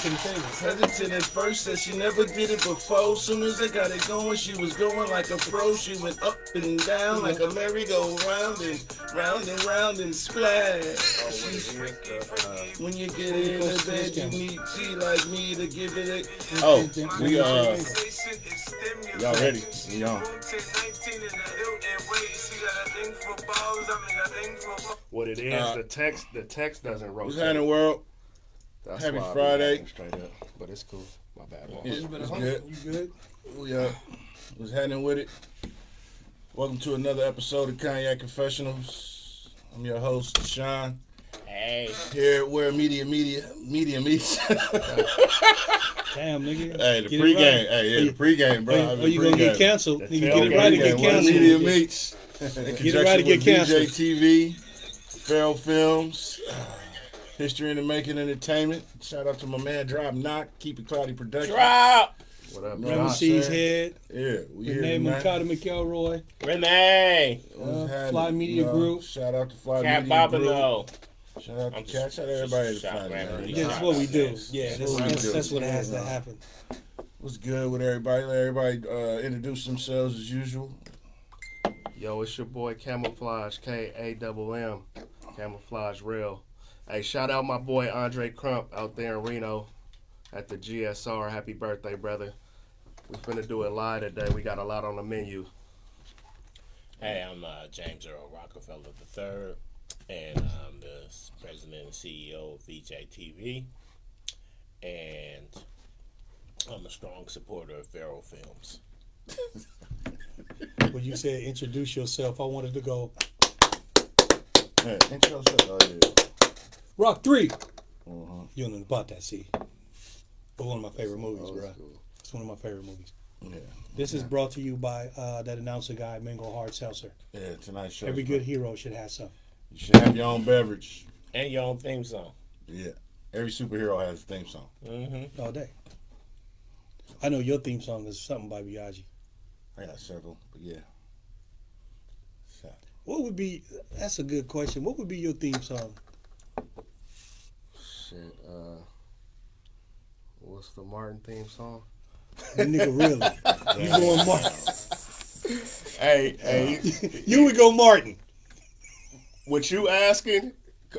to the table. Hesitant at first, said she never did it before. Soon as I got it going, she was going like a pro. She went up and down like a merry-go-round and round and splash. When you get in the bed, you need G like me to give it a... Oh, we y'all ready? We on. What it is, the text doesn't rotate. What's happening, world? That's Happy why I be Friday. laughing straight up, but it's cool. My bad. Yeah, it's good. You good? We was happening with it. Welcome to another episode of Cognac Confessionals. I'm your host, Sean. Hey. Here at Where Media meets. Damn, nigga. Hey, the Get pregame. it right. Hey, the pregame, bro. Or you gonna get canceled. Nigga, get it tailgate right and get Where canceled. Media meets. Get it right and get canceled. DJ TV, Pharoah Films, History in the Making Entertainment. Shout out to my man, Drop Knock, Keep It Cloudy Production. Drop! What up, Remy C's head. Yeah, we here Renee tonight. Carter McElroy. Renee! Fly Media Group. Shout out to Fly Cat Media Group. Bobino. Shout out to I'm Cat. just- Shout out to everybody just to shout Fly randomly. Media. That's what we do. Yes. Yeah, That's what we do. that's what has to happen. What's good with everybody? Let everybody introduce themselves as usual. Yo, it's your boy Kammaflage, Kamm, Kammaflage Real. Hey, shout out my boy Andre Crump out there in Reno at the GSR. Happy birthday, brother. We finna do it live today. We got a lot on the menu. Hey, I'm James Earl-Rockefeller III, and I'm the president and CEO of VJ TV, and I'm a strong supporter of Pharoah Films. When you said introduce yourself, I wanted to go Hey, intro yourself. Oh, yeah. Rock 3. Uh-huh. You don't know about that, see. But one of my favorite movies, Oh, bro. that's cool. It's one of my favorite movies. Yeah. This is brought to you by that announcer guy, Mango Hard Seltzer. Yeah, tonight's show. Every good hero should have some. You should have your own beverage. And your own theme song. Yeah. Every superhero has a theme song. Mm-hmm. All day. I know your theme song is something by Biaggi. I got several, but yeah. So, What would be, that's a good question. What would be your theme song? Shit, what's the Martin theme song? You nigga really. You going Martin. Hey, You would go Martin. what you asking?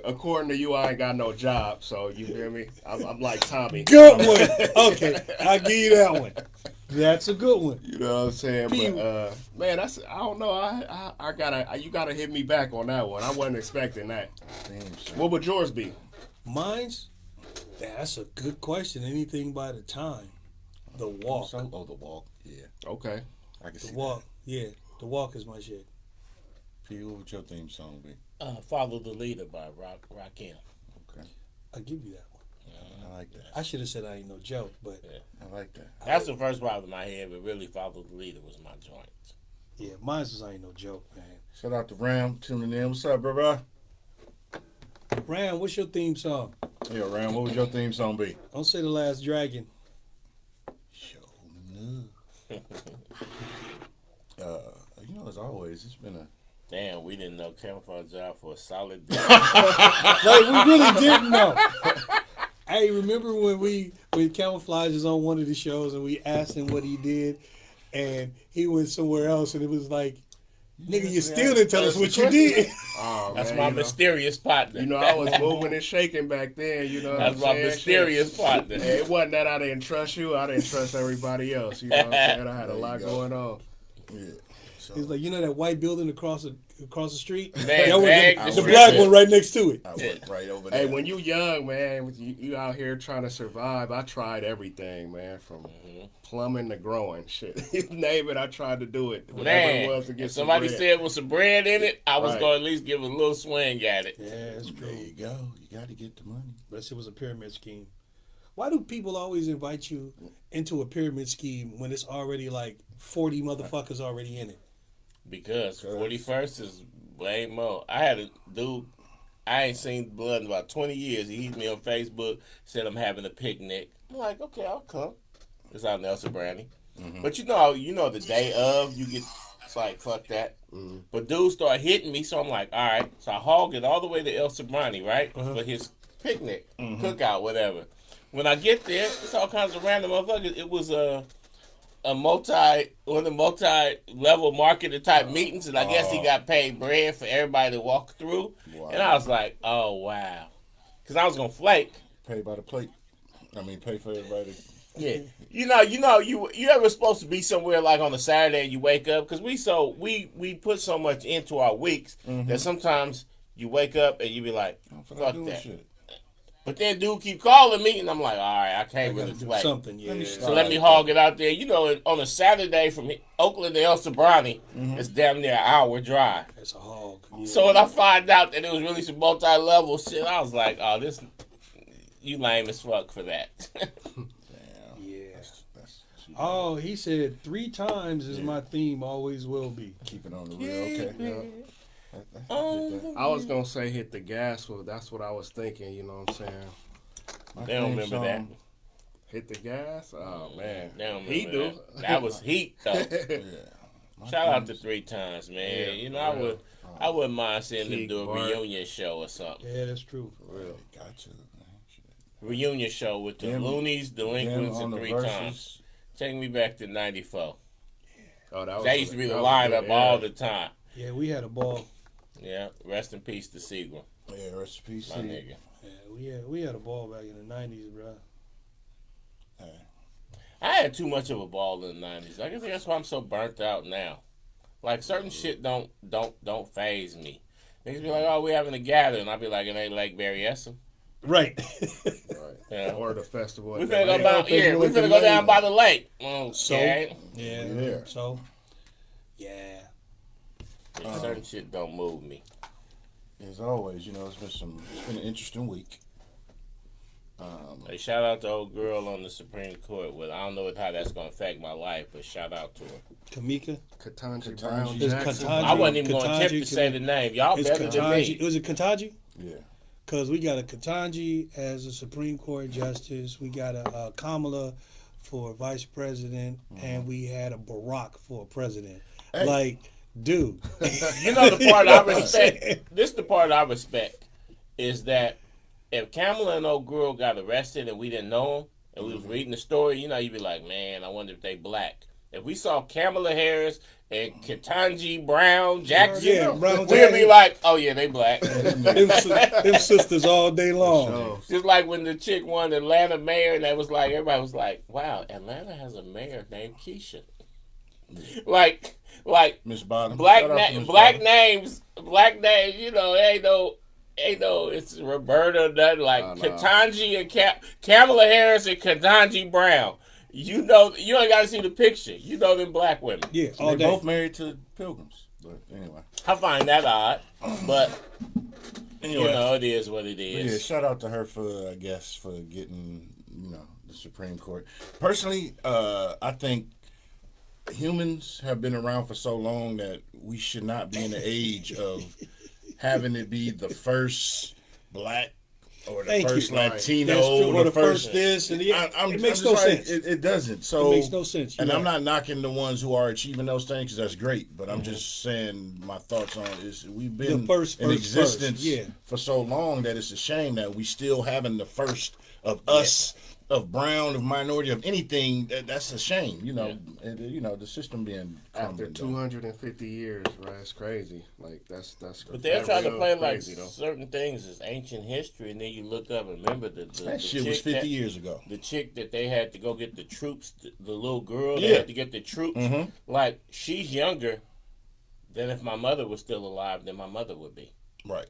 According to you, I ain't got no job, so you hear me? I'm like Tommy. Good one. Okay, I'll give you that one. That's a good one. You know what I'm saying? But man, I don't know. I gotta you gotta hit me back on that one. I wasn't expecting that. theme song. What would yours be? Mine's, that's a good question. Anything by the time. The Walk. Oh, The Walk. Yeah. Okay. I can see The Walk. Yeah, The Walk is my shit. that. P, what would your theme song be? Follow the Leader by Rakim. Okay. I'll give you that one. I like that. I should have said I ain't no joke, but I like that. That's the first part of my head, but really Follow the Leader was my joint. yeah, mine's was I ain't no joke, man. Shout out to Ram tuning in. What's up, bro? Ram, what's your theme song? Yeah, Ram, what would your theme song be? Don't say The Last Dragon. Show no. You know, as always, it's been a Damn, we didn't know Camouflage out for a solid day. Like, we really didn't know. Hey, remember when Camouflage was on one of the shows and we asked him what he did and he went somewhere else and it was like, nigga, you still didn't tell us what you did. Oh, That's man, my you know. mysterious partner. You know, I was moving and shaking back then, you know. That's what I'm my saying? mysterious partner. Shit. It wasn't that I didn't trust you, I didn't trust everybody else. You know what I'm saying? I had a There you lot go. going on. yeah. So He's like, you know that white building across the street? Man, That was bag the description. black one right next to it. I went right over there. Hey, when you young, man, you out here trying to survive, I tried everything, man, from plumbing to growing. Shit. You name it, I tried to do it. Whatever it Man, was to get if some somebody bread. said with some bread in it, I was Right. going to at least give a little swing at it. Yeah, that's there true. you go. You got to get the money. But it was a pyramid scheme. Why do people always invite you into a pyramid scheme when it's already like 40 motherfuckers already in it? Because 41st is way more. I had a dude, I ain't seen blood in about 20 years. He hit me on Facebook, said I'm having a picnic. I'm like, okay, I'll come. It's out in El Sobrani. But you know the day of, you get, it's like, fuck that. But dude started hitting me, so I'm like, all right. So I hogged it all the way to El Sobrani, right? For his picnic, cookout, whatever. when I get there, it's all kinds of random motherfuckers. It was one of the multi-level marketer type meetings, and I guess he got paid bread for everybody to walk through. Wow. And I was like, oh wow, because I was gonna flake. Pay by the plate. I mean, pay for everybody. Yeah, you ever supposed to be somewhere like on a Saturday and you wake up, because we put so much into our weeks that sometimes you wake up and you be like, fuck that. Shit. But then dude keep calling me and I'm like, all right, I can't really play something. Yeah. So let me hog it out there. You know, on a Saturday from Oakland to El Sobrante, it's damn near an hour drive. That's a hog. Yeah. So when I find out that it was really some multi-level shit, I was like, oh, this, you lame as fuck for that. Oh, he said 3 times is my theme, always will be. Keep it on the real, okay. I was going to say hit the gas, well, that's what I was thinking, you know what I'm saying? They don't remember that. Hit the gas? Oh, man. They don't remember he do. That was heat, though. Shout out to 3 times, man. Yeah, you know, I wouldn't mind seeing them do a reunion show or something. Yeah, that's true. For real. Gotcha. Reunion show with the Loonies, Delinquents, and 3 times. Take me back to 94. Oh, that used to be the lineup all the time. Yeah, we had a ball. Yeah, rest in peace to Seagram. Yeah, rest in peace, my nigga. Yeah, we had a ball back in the 90s, bro. I had too much of a ball in the 90s. I guess that's why I'm so burnt out now. Like, certain shit don't phase me. Niggas be like, oh, we having a gathering. I'll be like, it ain't like Barry Essen. Right. Yeah. Or the festival. We finna go down by the lake. Okay. So, certain shit don't move me. As always, you know, it's been an interesting week. Hey, shout out to old girl on the Supreme Court. Well, I don't know how that's gonna affect my life, but shout out to her. Kamika? Ketanji Brown Jackson. I wasn't even gonna attempt to say the name. Y'all better than me. Was it Ketanji? Yeah. Because we got a Ketanji as a Supreme Court justice. We got a Kamala for vice president. And we had a Barack for president. Hey. Like, dude. You know the part I respect? This the part I respect is that if Kamala and old girl got arrested and we didn't know them, and we was reading the story, you know, you'd be like, man, I wonder if they black. If we saw Kamala Harris and Ketanji Brown Jackson, we'd be like, oh yeah, they black. them sisters all day long. Just like when the chick won Atlanta mayor, and that was like, everybody was like, wow, Atlanta has a mayor named Keisha. Like Miss Bottom. Black names, you know, ain't no, it's Roberta, nothing like Ketanji and Kamala Harris and Ketanji Brown. You know, you ain't got to see the picture. You know them black women. Yeah, all day. Both married to pilgrims. But anyway, I find that odd, but anyway, you know, it is what it is. Yeah, shout out to her for getting, you know, the Supreme Court. Personally, I think humans have been around for so long that we should not be in the age of having it be the first black or the first Latino or the first this and it makes no sense. It doesn't. So it makes no sense. And I'm not knocking the ones who are achieving those things because that's great. But I'm just saying my thoughts on it is we've been in existence for so long that it's a shame that we still having the first of us. Of brown, of minority, of anything, that's a shame. You know, you know the system being after 250 years, right? It's crazy. Like that's. But they're trying to play like certain things as ancient history, and then you look up and remember that shit was 50 years ago. The chick that they had to go get the troops, the little girl that had to get the troops. Like she's younger than if my mother was still alive than my mother would be. Right.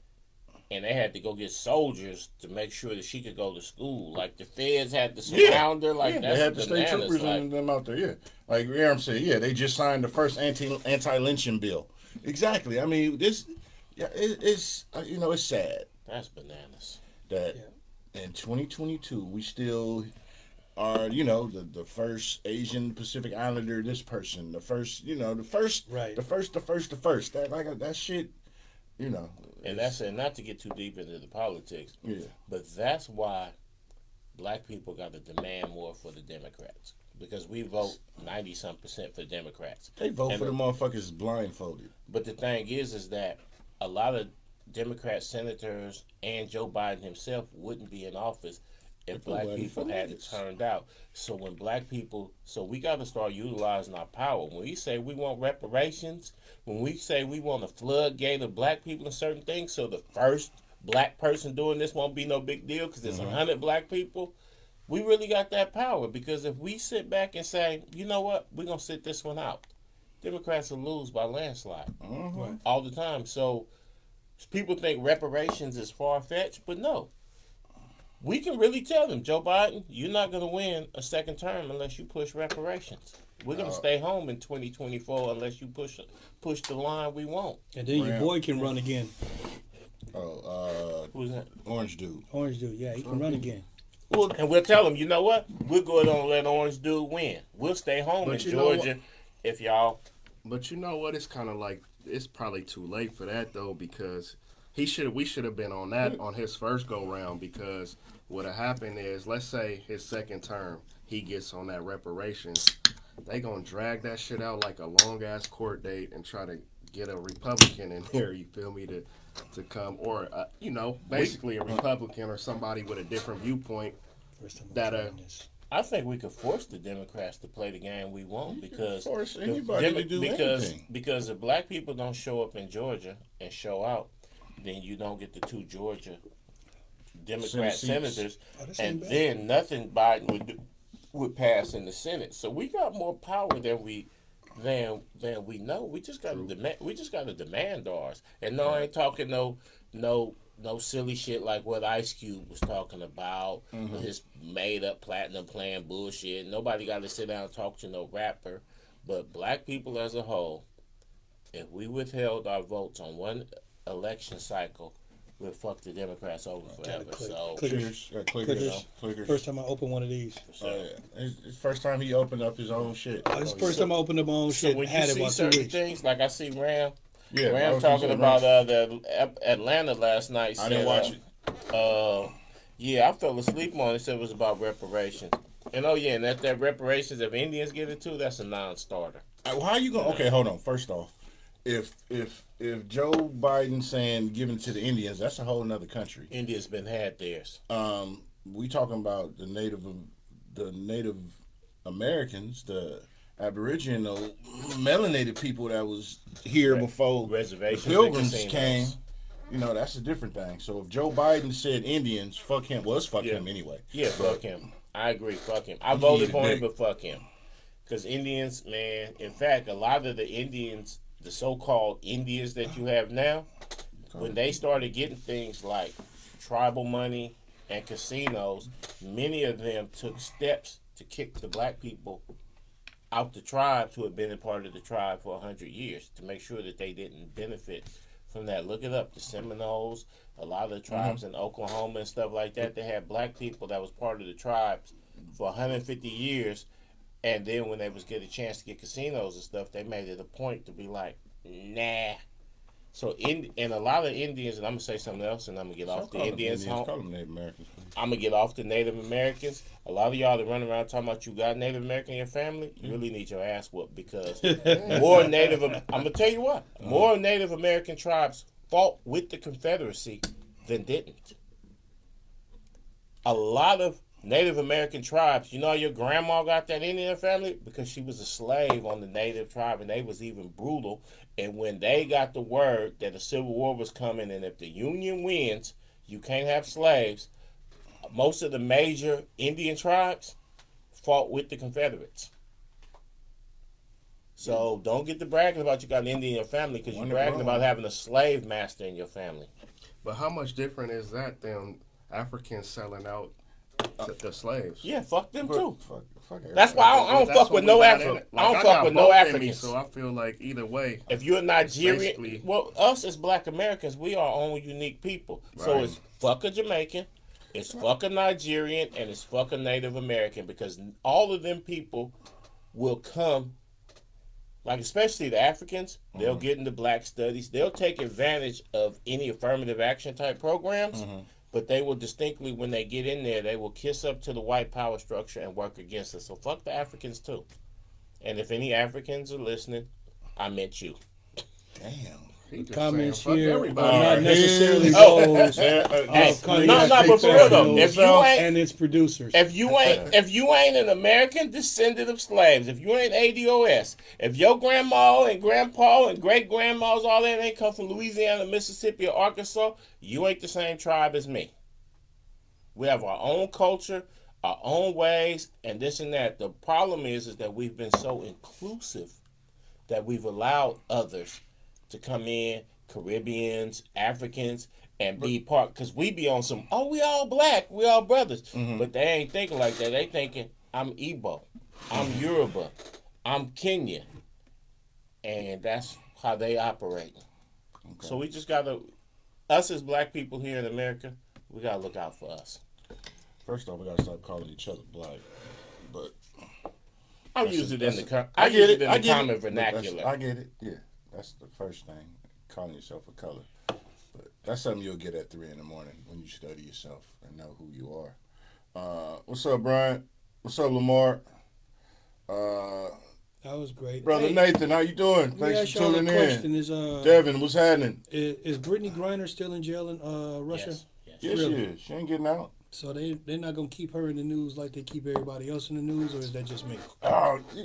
And they had to go get soldiers to make sure that she could go to school. Like the feds had to surround her. Like that's they had the state troopers and them out there. Yeah, like I'm saying. They just signed the first anti-lynching bill. Exactly. I mean, it's you know, it's sad. That's bananas. That in 2022 we still are, you know, the first Asian Pacific Islander. This person, the first, you know, the first. That shit. You know, and that's not to get too deep into the politics. Yeah, but that's why black people got to demand more for the Democrats because we vote 90-some% for Democrats. They vote for the motherfuckers blindfolded. But the thing is that a lot of Democrat senators and Joe Biden himself wouldn't be in office if black Nobody people for hadn't this. turned out. So when black people, so we got to start utilizing our power. When we say we want reparations, when we say we want a floodgate of black people in certain things, so the first black person doing this won't be no big deal because there's 100 black people, we really got that power. Because if we sit back and say, you know what, we're going to sit this one out, Democrats will lose by landslide all the time. So people think reparations is far-fetched, but no. We can really tell them, Joe Biden, you're not going to win a second term unless you push reparations. We're going to stay home in 2024 unless you push the line we want. And then your boy can run again. Who's that? Orange dude. Orange dude, yeah, he can run again. Well, and we'll tell them, you know what? We'll go ahead and let Orange dude win. We'll stay home in Georgia if y'all. But you know what? It's kind of like, it's probably too late for that though, because we should have been on that on his first go round, because what'll happen is, let's say his second term, he gets on that reparations, they gonna drag that shit out like a long ass court date and try to get a Republican in there, you feel me, to come, or basically a Republican or somebody with a different viewpoint I think we could force the Democrats to play the game we want, because force anybody to do anything. Because if black people don't show up in Georgia and show out, then you don't get the 2 Georgia Democrat senators, and then nothing Biden would pass in the Senate. So we got more power than we know. We just got to demand. We just got to demand ours. And no, I ain't talking no silly shit like what Ice Cube was talking about, his made up platinum plan bullshit. Nobody got to sit down and talk to no rapper. But black people as a whole, if we withheld our votes on one election cycle, we'll fuck the Democrats over forever. So Clickers. First time I opened one of these. It's first time he opened up his own shit. It's the first time I opened up my own shit. So when had you it see about 2 certain weeks. things, like I see Ram I was talking gonna about say, the Atlanta last night. I didn't watch it. Yeah, I fell asleep on it. Said it was about reparations. And and that reparations, if Indians get it too, that's a non-starter. How you going? Okay, hold on. First off, if Joe Biden saying giving to the Indians, that's a whole nother country. India's been had theirs. We talking about the Native Americans, the Aboriginal melanated people that was here before reservations, the Pilgrims came. That's a different thing. So if Joe Biden said Indians, fuck him. Well, let's fuck him anyway. Yeah, fuck him. I agree. Fuck him. I voted for him, but fuck him. Because Indians, man, in fact, a lot of the Indians, the so-called Indians that you have now, when they started getting things like tribal money and casinos, many of them took steps to kick the black people out the tribes who had been a part of the tribe for 100 years to make sure that they didn't benefit from that. Look it up. The Seminoles, a lot of the tribes in Oklahoma and stuff like that, they had black people that was part of the tribes for 150 years. And then when they was get a chance to get casinos and stuff, they made it a point to be like, nah. So and a lot of Indians, and I'm gonna say something else, and I'm gonna get off the Indians. Call them Native Americans. I'm gonna get off the Native Americans. A lot of y'all that run around talking about you got Native American in your family, you really need your ass whooped, because more Native. I'm gonna tell you what, more Native American tribes fought with the Confederacy than didn't. A lot of Native American tribes, you know, your grandma got that in her family because she was a slave on the Native tribe, and they was even brutal. And when they got the word that a civil war was coming, and if the Union wins, you can't have slaves, most of the major Indian tribes fought with the Confederates. So don't get to bragging about you got an Indian in your family, because you're bragging about having a slave master in your family. But how much different is that than Africans selling out the slaves? Yeah, fuck them too. Fuck That's why I don't fuck with no Africans. I don't fuck with no Africans. So I feel like either way, if you're a Nigerian, well, us as Black Americans, we are our own unique people. Right. So it's fuck a Jamaican, it's fuck a Nigerian, and it's fuck a Native American, because all of them people will come, like especially the Africans, they'll get into Black studies. They'll take advantage of any affirmative action type programs. But they will distinctly, when they get in there, they will kiss up to the white power structure and work against us. So fuck the Africans too. And if any Africans are listening, I meant you. Damn. He just comments saying, fuck here are everybody. not necessarily Oh. those Hey, of Cognac no, but for real though, if you ain't and its producers. if you ain't an American descendant of slaves, if you ain't ADOS, if your grandma and grandpa and great grandmas, all that ain't come from Louisiana, Mississippi, or Arkansas, you ain't the same tribe as me. We have our own culture, our own ways, and this and that. The problem is that we've been so inclusive that we've allowed others to come in, Caribbeans, Africans, and be part, because we be on some, oh, we all black, we all brothers. Mm-hmm. But they ain't thinking like that. They thinking, I'm Igbo, I'm Yoruba, I'm Kenyan. And that's how they operate. Okay. So we just got to, us as black people here in America, we got to look out for us. First off, we got to stop calling each other black. But I use it in the common vernacular. I get it. Yeah, that's the first thing. Calling yourself a color. But that's something you'll get at 3 a.m. when you study yourself and know who you are. What's up, Brian? What's up, Lamar? That was great. Brother Nathan, how you doing? Thanks for tuning in. Is, Devin, what's happening? Is Brittany Griner still in jail in Russia? Yes. Yes, really? She is. She ain't getting out. So they're not going to keep her in the news like they keep everybody else in the news, or is that just me?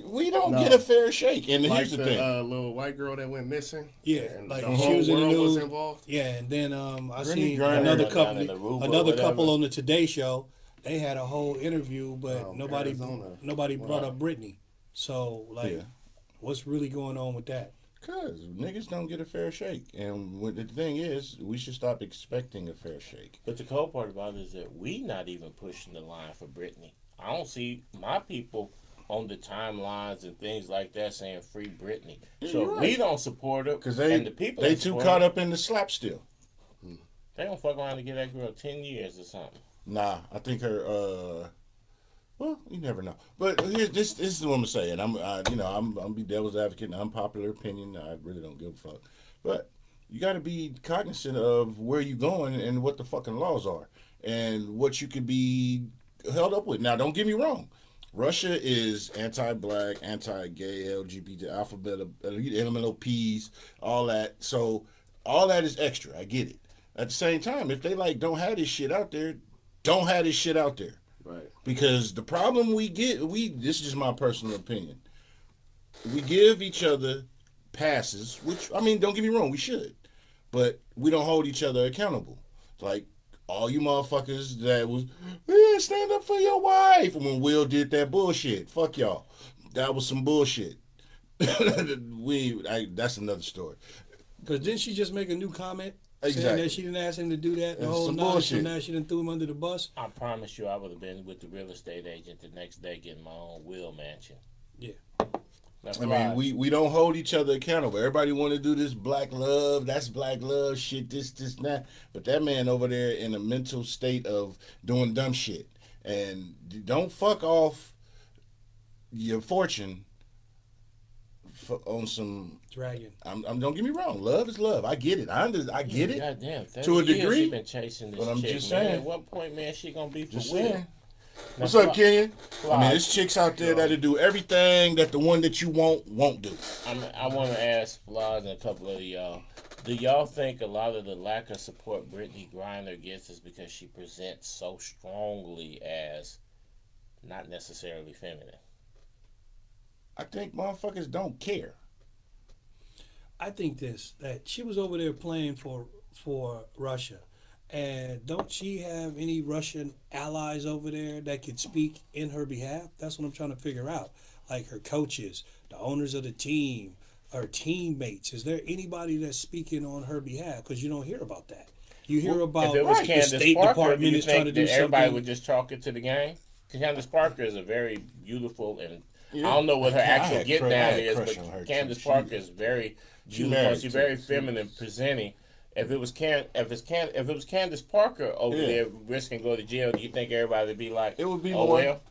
We don't get a fair shake. And like here's the thing. Little white girl that went missing. Yeah, and like the she whole was in the world news. was involved. Yeah, and then I Brittany seen Griner another whatever. couple on the Today Show. They had a whole interview, but nobody brought up Brittany. So what's really going on with that? Because niggas don't get a fair shake. And the thing is, we should stop expecting a fair shake. But the cold part about it is that we not even pushing the line for Britney. I don't see my people on the timelines and things like that saying free Britney. Yeah, so right. We don't support her. Because and the people they too caught up in the slap still. They don't fuck around to give that girl 10 years or something. Nah, I think her, well, you never know. But here's this is what I'm saying. I'm be devil's advocate, unpopular opinion. I really don't give a fuck. But you got to be cognizant of where you're going and what the fucking laws are and what you could be held up with. Now, don't get me wrong. Russia is anti-black, anti-gay, LGBT, alphabet, elemental P's, all that. So all that is extra. I get it. At the same time, if they don't have this shit out there, don't have this shit out there. Right. Because the problem this is just my personal opinion. We give each other passes, which, I mean, don't get me wrong, we should. But we don't hold each other accountable. Like, all you motherfuckers that was, stand up for your wife. And when Will did that bullshit, fuck y'all. That was some bullshit. That's another story. Because didn't she just make a new comment? Exactly. Saying that she didn't ask him to do that the whole night, so now she done threw him under the bus. I promise you I would have been with the real estate agent the next day getting my own Will mansion. Yeah. I mean, we don't hold each other accountable. Everybody want to do this black love, that's black love shit, this, that. But that man over there in a mental state of doing dumb shit. And don't fuck off your fortune on some dragon. Don't get me wrong. Love is love. I get it. I get it. Goddamn, to a degree. She been chasing this but I'm chick, just man. saying. At what point, man, she gonna be for Just Will? saying. What's up, Kenyon? I mean, there's chicks out there that'll do everything that the one that you won't do. I want to ask Flaz and a couple of y'all. Do y'all think a lot of the lack of support Brittany Griner gets is because she presents so strongly as not necessarily feminine? I think motherfuckers don't care. I think that she was over there playing for Russia. And don't she have any Russian allies over there that could speak in her behalf? That's what I'm trying to figure out. Like her coaches, the owners of the team, her teammates. Is there anybody that's speaking on her behalf? Because you don't hear about that. You hear about if it was the Candace State Parker, Department do you is trying to think do that everybody something. would just chalk it to the game? Because Candace Parker is a very beautiful and I don't know what her actual get down is, but Candace Parker is very beautiful. She's very feminine presenting. If it was Candace Parker over there risking go to jail, do you think everybody would be like, it would be oh more? Well?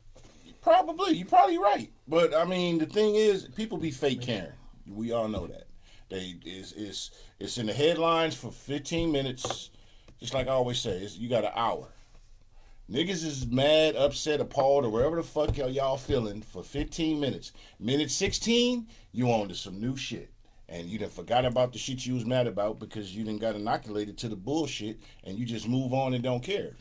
Probably. You're probably right. But I mean, the thing is, people be fake caring. We all know that. It's in the headlines for 15 minutes. Just like I always say, you got an hour. Niggas is mad, upset, appalled, or wherever the fuck y'all feeling for 15 minutes. Minute 16, you on to some new shit. and you done forgot about the shit you was mad about because you done got inoculated to the bullshit, and you just move on and don't care.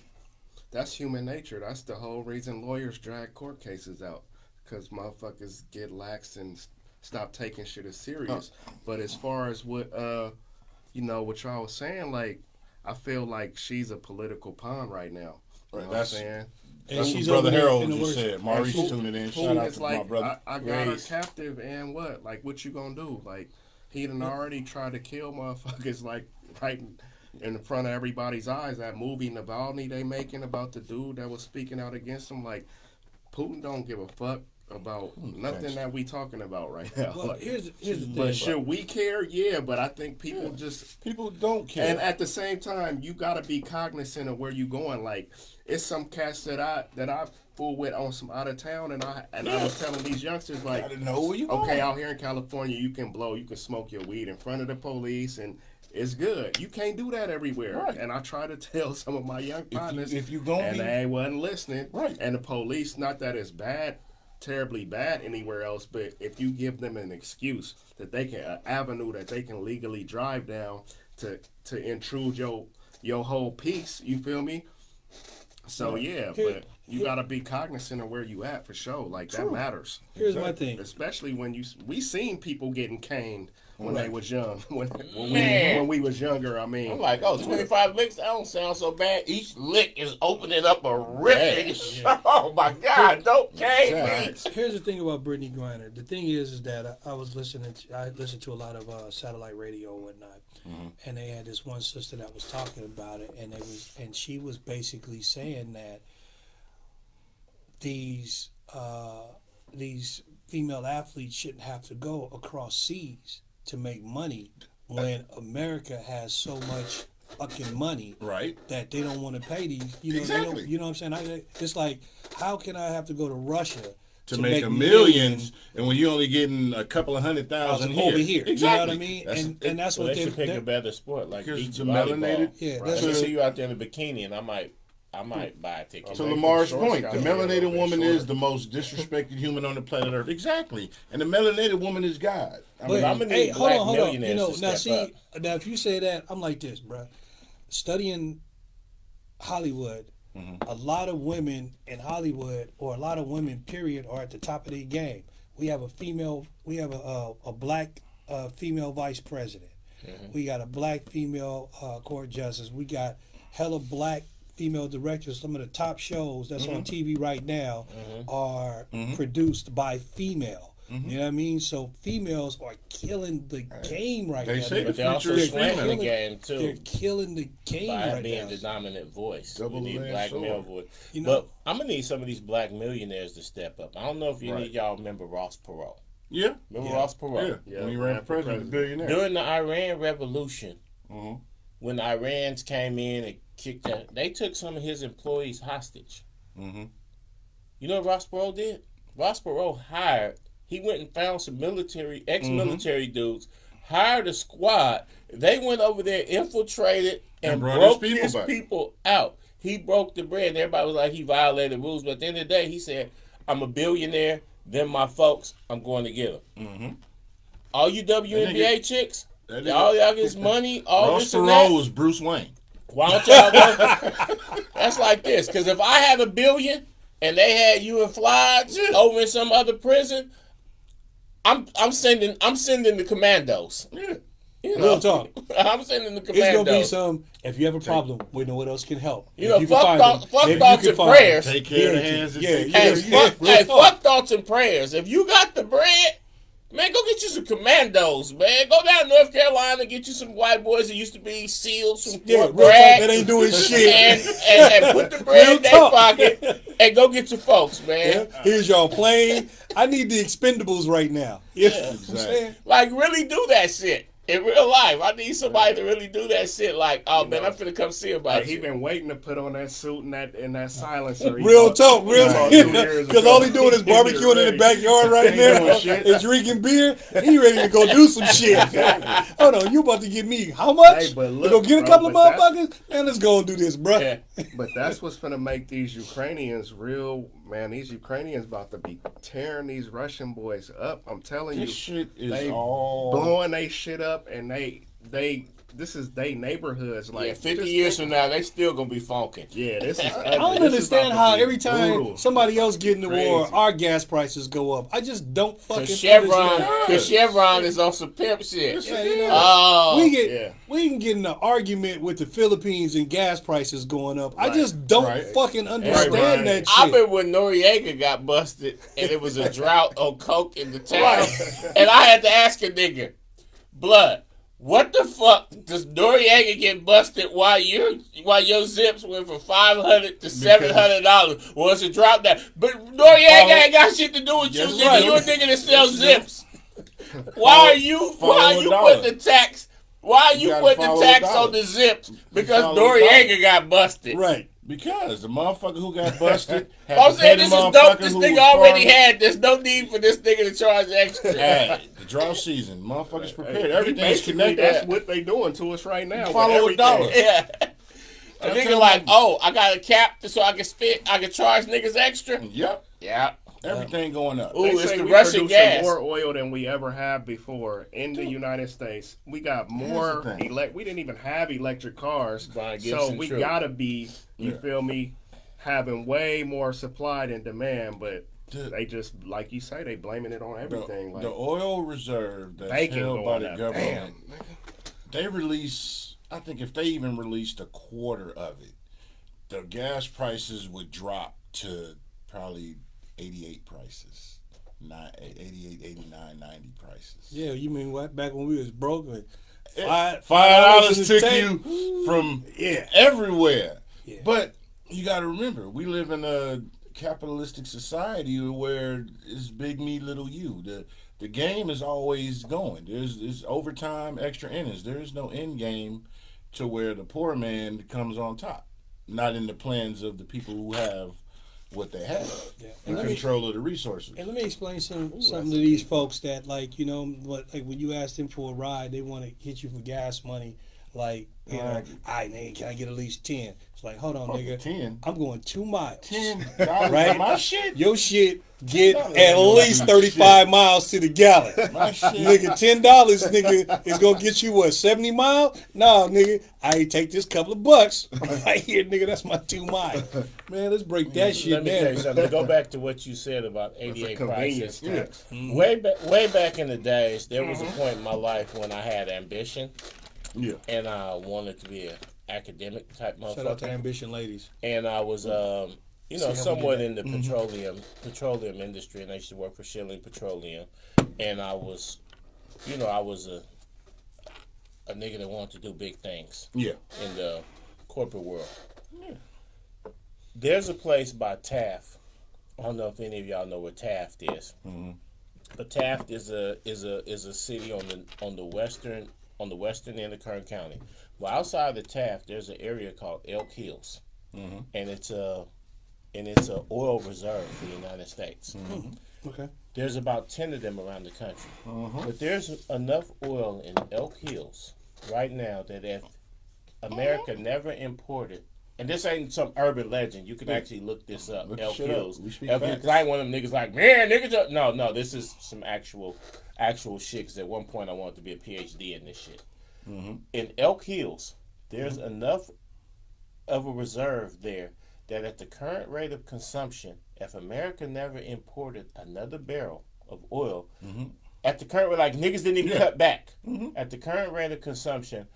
That's human nature. That's the whole reason lawyers drag court cases out, because motherfuckers get lax and stop taking shit as serious. But as far as what what y'all was saying, like, I feel like she's a political pawn right now. You know what I'm saying? And That's she's what Brother over there Harold in the just worst- said. Maurice tuning in. Shout out It's to like, my brother. I got her captive, and what? Like, what you gonna do? Like, he done already tried to kill motherfuckers, like, right in front of everybody's eyes. That movie Navalny they making about the dude that was speaking out against him. Like, Putin don't give a fuck about nothing that we talking about right now. Well, Like, here's the thing. but should we care? Yeah, but I think people just... People don't care. And at the same time, you gotta be cognizant of where you going. Like, it's some cats that I fool with on some out of town, and I was telling these youngsters, like, gotta know where you going. okay, out here in California, you can smoke your weed in front of the police, and it's good. You can't do that everywhere. Right. And I try to tell some of my young partners, if you gonna and be- they wasn't listening. Right. And the police, not that it's bad, terribly bad anywhere else, but if you give them an excuse that they can, an avenue that they can legally drive down to intrude your whole peace, you feel me? So yeah, but you gotta be cognizant of where you at for sure. Like, that matters. Here's my thing. Especially when we seen people getting caned when they was young. When Man. we was younger, I mean. I'm like, 25 licks? That don't sound so bad. Each lick is opening up a ripping. Oh my God, don't cane me. Here's the thing about Brittany Griner. The thing is that I listened to a lot of satellite radio and whatnot, and they had this one sister that was talking about it, and she was basically saying that these female athletes shouldn't have to go across seas to make money when America has so much fucking money, Right. that they don't want to pay these. You know, Exactly. they don't, you know what I'm saying? It's like, how can I have to go to Russia To make a millions, and when you're only getting a couple of 100,000 here. over here? Exactly. You know what I mean? And that's Well, what they should pick they're a better sport, like Here's beach the volleyball. melanated- Yeah, Right. that's Let me what- see you out there in a bikini, and I might buy a ticket. To Make Lamar's them short, point, the gotta be a little melanated bit woman shorter. is the most disrespected human on the planet Earth. Exactly. And the melanated woman is God. I But, mean, I'm gonna hey, need hold black on. millionaires You know, to now step see, now if you say that, I'm like this, bro. Studying Hollywood, a lot of women in Hollywood, or a lot of women, period, are at the top of their game. We have a black female vice president. We got a black female court justice. We got hella black female directors. Some of the top shows that's on TV right now are produced by female. You know what I mean? So females are killing the game right They now. say But the they're also future is slamming the female. game They're too killing the game by right being now. the dominant voice. You need Double-edged black sword. male voice. You know- But I'm gonna need some of these black millionaires to step up. I don't know if any Right. of y'all remember Ross Perot. Yeah. Remember Yeah. Ross Perot? Yeah. When he ran for president, a billionaire. During the Iran Revolution, Mhm. when the Iranians came in and kicked out, they took some of his employees hostage. Mhm. You know what Ross Perot did? Ross Perot he went and found some ex-military dudes, hired a squad. They went over there, infiltrated, and brought broke his people his back. people out. He broke the bread, and everybody was like he violated rules. But at the end of the day, he said, I'm a billionaire, them my folks, I'm going to get them. Mhm. All you WNBA chicks, that y'all nigga- get this money, all Ross this and that. Perot was Bruce Wayne. Why don't y'all go? That's like this. Because if I had $1 billion and they had you and Flage over in some other prison, I'm sending the commandos. Yeah. You Real talk. I'm sending the It's commandos. gonna be some. If you have a problem, we know what else can help. You If know, can fuck find thought- them, fuck maybe thoughts you and can find them. prayers. Take care of the hands and Yeah, take yeah, care Hey, of yeah. fuck, real hey, talk. fuck thoughts and prayers. If you got the bread, man, go get you some commandos, man. Go down to North Carolina, get you some white boys that used to be SEALs from Yeah, Fort real talk. Bragg. That ain't doing shit. and put the bread Real in their talk. pocket and go get your folks, man. Yeah, here's y'all plane. I need the expendables right now. You know what I'm saying? Like, really do that shit. In real life, I need somebody to really do that shit. Like, oh man, I'm finna come see about Like, he you. been waiting to put on that suit and that silencer. He Real bought- talk, real he bought talk. 2 years Because ago. all he doing is He barbecuing in the ready. backyard right Ain't doing now shit. and drinking beer. He ready to go do some shit. Hold on, you about to give me how much? Hey, but to look, go get a bro, couple of but that's- motherfuckers? Man, let's go and do this, bro. Yeah. But that's what's finna make these Ukrainians real Man, these Ukrainians about to be tearing these Russian boys up. I'm telling This you, shit is they all blowing they shit up, and this is they neighborhoods. Like Yeah, 50 just years think- from now, they still gonna be funking. Yeah, this is. I don't understand how every time brutal. somebody else get in the war, Crazy. our gas prices go up. I just don't fucking Cause Chevron, understand. cause Chevron is on some pimp shit. Yeah, you know, Oh, we can get in an argument with the Philippines and gas prices going up. I Right. just don't Right. fucking understand Right. that I shit. remember when Noriega got busted and it was a drought on coke in the town, and I had to ask a nigga, blood, what the fuck does Noriega get busted while your zips went from $500 to $700? Well, it's a drought that, but Noriega ain't got shit to do with you, Yes, nigga. right. You a nigga that sells zips. Why are you follow the putting dollar. the tax? Why are You you gotta putting the follow tax the dollar. on the zips? Because follow the Noriega got busted. Right. because the motherfucker who got busted. had I'm to saying pay this the is dope. motherfucker This who nigga was already farming. had. There's no need for this nigga to charge extra. Hey, the drought season, motherfuckers prepared. Everything's Basically, connected. that's what they doing to us right now. Follow with the dollar. Yeah. A That's nigga how like, much- oh, I got a cap so I can charge niggas extra. Yep, Yeah. everything going up. Ooh, They it's say the we Russian producing gas. more oil than we ever have before in the United States. We got more the thing. we didn't even have electric cars, Brian so Gibson, we true. gotta be, you Yeah. feel me, having way more supply than demand. But The- they just, like you say, they blaming it on everything. The oil reserve that's Bacon held by going the up. government, they release, I think if they even released a quarter of it, the gas prices would drop to probably 88 prices. 88, 89, 90 prices. Yeah, you mean what? Back when we was broke, and $5 in the took tank. you from Yeah. everywhere. Yeah. But you got to remember, we live in a capitalistic society where it's big me, little you. The game is always going. There's overtime, extra innings. There is no end game to where the poor man comes on top. Not in the plans of the people who have what they have. Yeah. And control of the resources. And let me explain something to these folks that, like, you know, like when you ask them for a ride, they want to hit you for gas money. Like, you know, all right, nigga, can I get at least 10? It's like, hold on, nigga. 10. I'm going 2 miles. $10 Right? for my shit. Your shit get $10 at least 35 miles to the gallon. My shit. Nigga, $10, nigga, is gonna get you what, 70 miles? No, nigga, I take this couple of bucks right here, nigga. That's my 2 miles. Man, let's break that shit Let me tell you down. something. To go back to what you said about It's a 88 convenience prices. tax. Way back in the days, there was a point in my life when I had ambition Yeah. and I wanted to be an academic type Shout out to motherfucker. Ambition ladies. And I was, how we somewhat do in the petroleum industry, and I used to work for Schilling Petroleum. And I was a nigga that wanted to do big things Yeah. in the corporate world. There's a place by Taft. I don't know if any of y'all know where Taft is. But Taft is a city on the western end of Kern County. Well, outside of the Taft, there's an area called Elk Hills, and it's a oil reserve for the United States. Okay. There's about 10 of them around the country, but there's enough oil in Elk Hills right now that if America never imported. And this ain't some urban legend. You can actually look this up. Look Elk shit up. Hills. We speak Elk facts. Hills. 'Cause I ain't one of them niggas like, man, niggas. No, this is some actual shit. 'Cause at one point I wanted to be a PhD in this shit. In Elk Hills, there's enough of a reserve there that at the current rate of consumption, if America never imported another barrel of oil, at the current rate, like niggas didn't even cut back. At the current rate of consumption,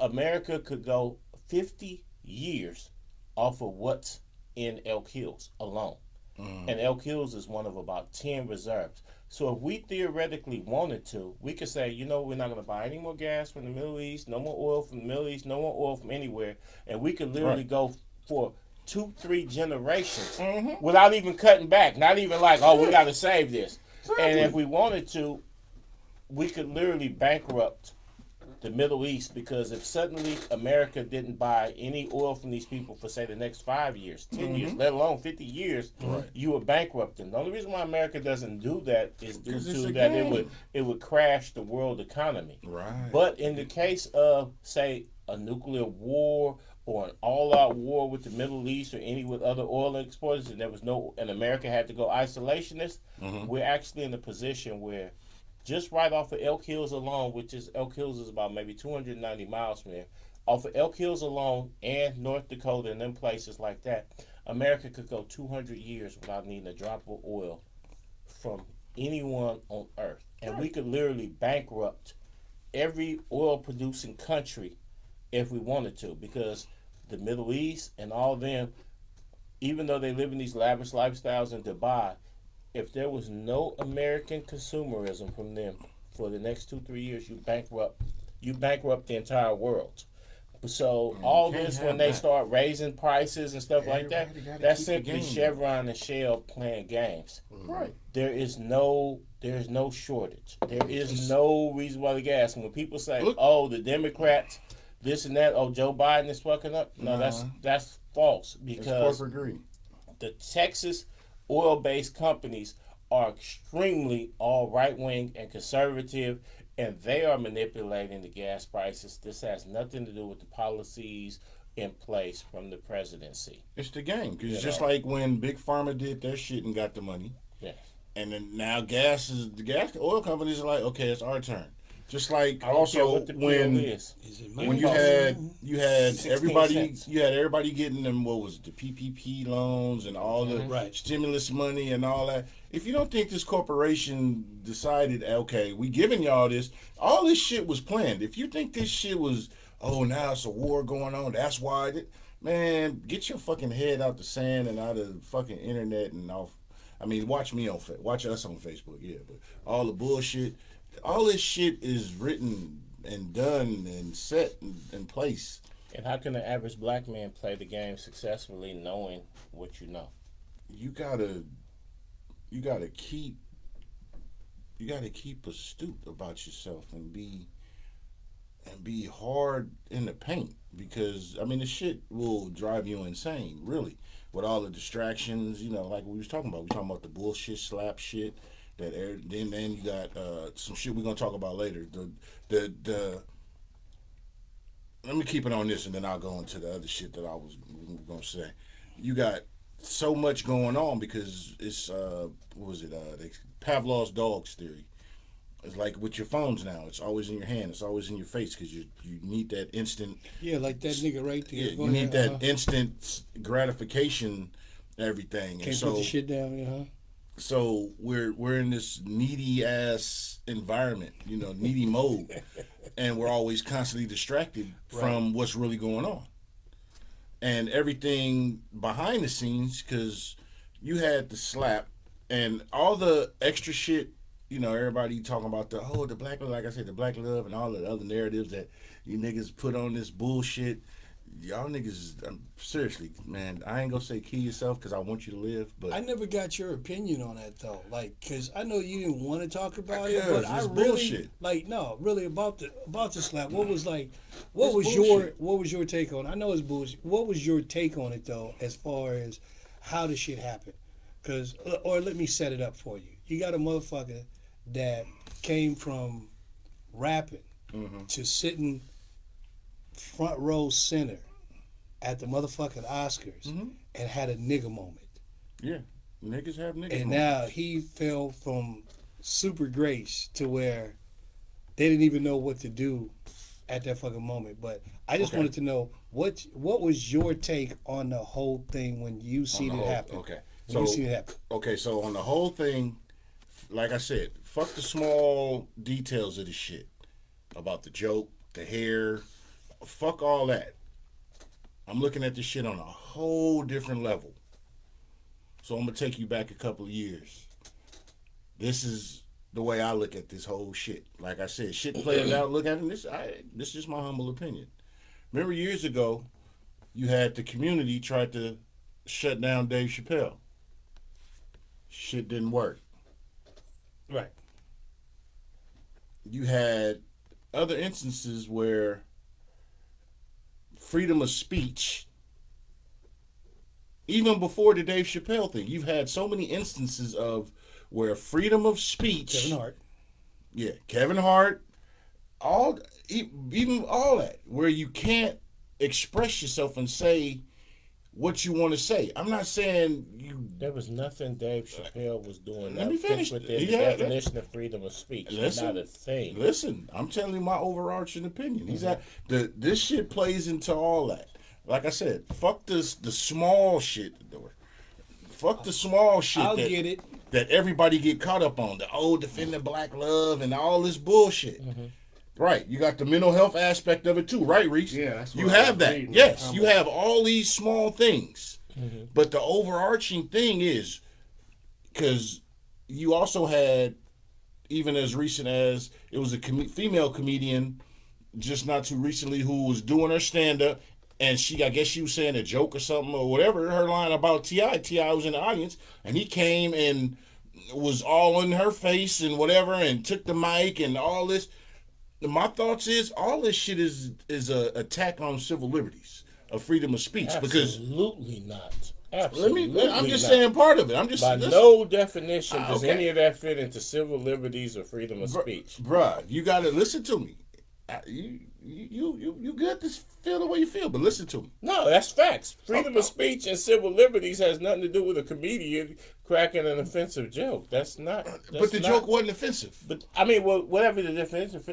America could go 50 years off of what's in Elk Hills alone. And Elk Hills is one of about 10 reserves. So if we theoretically wanted to, we could say, you know, we're not going to buy any more gas from the Middle East, no more oil from the Middle East, no more oil from anywhere. And we could literally go for 2-3 generations without even cutting back. Not even like, oh, we got to save this. And if we wanted to, we could literally bankrupt the Middle East, because if suddenly America didn't buy any oil from these people for, say, the next 5 years, 10 years, let alone 50 years, you would bankrupt them. The only reason why America doesn't do that is due to that it would crash the world economy. Right. But in the case of, say, a nuclear war or an all-out war with the Middle East or any with other oil exporters, and and America had to go isolationist, we're actually in a position where just right off of Elk Hills alone, Elk Hills is about maybe 290 miles from here, off of Elk Hills alone and North Dakota and them places like that, America could go 200 years without needing a drop of oil from anyone on earth. And we could literally bankrupt every oil-producing country if we wanted to, because the Middle East and all of them, even though they live in these lavish lifestyles in Dubai, if there was no American consumerism from them for the next 2-3 years, you bankrupt the entire world. So all this, when they start raising prices and stuff like that, that's simply Chevron and Shell playing games. Right. There is no shortage. There is no reason why the gas. And when people say, "Oh, the Democrats, this and that," "Oh, Joe Biden is fucking up," no, that's false, because corporate greed. The Texas oil-based companies are extremely all right-wing and conservative, and they are manipulating the gas prices. This has nothing to do with the policies in place from the presidency. It's the game, because it's just like when Big Pharma did their shit and got the money. Yeah. And then now oil companies are like, okay, it's our turn. Just like I don't care also what the bill when is. you had 16 everybody cents. getting them, what was it, the PPP loans and all the stimulus money and all that. If you don't think this corporation decided, okay, we giving y'all this, all this shit was planned. If you think this shit was, oh, now it's a war going on, that's why, man, get your fucking head out the sand and out of the fucking internet and off. I mean, watch us on Facebook, yeah, but all the bullshit. All this shit is written and done and set in place. And how can the average black man play the game successfully knowing what you know? You gotta keep astute about yourself and be hard in the paint, because I mean the shit will drive you insane, really, with all the distractions, like we was talking about. We talking about the bullshit slap shit. Then you got some shit we're gonna talk about later. Let me keep it on this, and then I'll go into the other shit that I was gonna say. You got so much going on because it's Pavlov's dogs theory. It's like with your phones now. It's always in your hand. It's always in your face because you need that instant. Yeah, like that nigga right there. Yeah, you need that instant gratification. Everything. Can't put the shit down. So we're in this needy ass environment, needy mode, and we're always constantly distracted from what's really going on, and everything behind the scenes. Because you had the slap and all the extra shit, everybody talking about the black, like I said, the black love and all the other narratives that you niggas put on this bullshit. Y'all niggas, seriously, man, I ain't gonna say kill yourself because I want you to live, but I never got your opinion on that though, because I know you didn't want to talk about it, but I bullshit. Really about the slap. What was your take on it? I know it's bullshit. What was your take on it though, as far as how the shit happened? Or let me set it up for you. You got a motherfucker that came from rapping to sitting front row center at the motherfucking Oscars and had a nigga moment. Yeah, niggas have niggas. And moments. now he fell from super grace to where they didn't even know what to do at that fucking moment. But I just wanted to know what was your take on the whole thing when you seen it happen? Okay, you seen it happen. Okay, so on the whole thing, like I said, fuck the small details of the shit about the joke, the hair. Fuck all that. I'm looking at this shit on a whole different level. So I'm going to take you back a couple of years. This is the way I look at this whole shit. Like I said, shit playing out, look at it. This is just my humble opinion. Remember years ago, you had the community tried to shut down Dave Chappelle. Shit didn't work. Right. You had other instances where freedom of speech, even before the Dave Chappelle thing, you've had so many instances of where freedom of speech. Kevin Hart, even all that, where you can't express yourself and say what you want to say. I'm not saying you. There was nothing Dave Chappelle was doing. Let me finish. Within the definition of freedom of speech. Not a thing. Listen, I'm telling you my overarching opinion. He's at this shit plays into all that. Like I said, fuck the small shit. Fuck the small shit. I'll get it. That everybody get caught up on. The defending black love and all this bullshit. Right, you got the mental health aspect of it too, right, Reese? Yeah, that's what you have that. Yes, you have all these small things, but the overarching thing is because you also had, even as recent as it was a female comedian just not too recently who was doing her stand up, and I guess she was saying a joke or something or whatever. Her line about T.I. T.I. was in the audience, and he came and was all in her face and whatever, and took the mic and all this. My thoughts is all this shit is a attack on civil liberties, of freedom of speech. Absolutely not. Absolutely. I'm just saying part of it. I'm just by no definition does any of that fit into civil liberties or freedom of speech. Bruh, you gotta listen to me. You good to feel the way you feel, but listen to me. No, that's facts. Freedom of speech and civil liberties has nothing to do with a comedian cracking an offensive joke. That's not. But the joke wasn't offensive. But I mean, whatever the definition.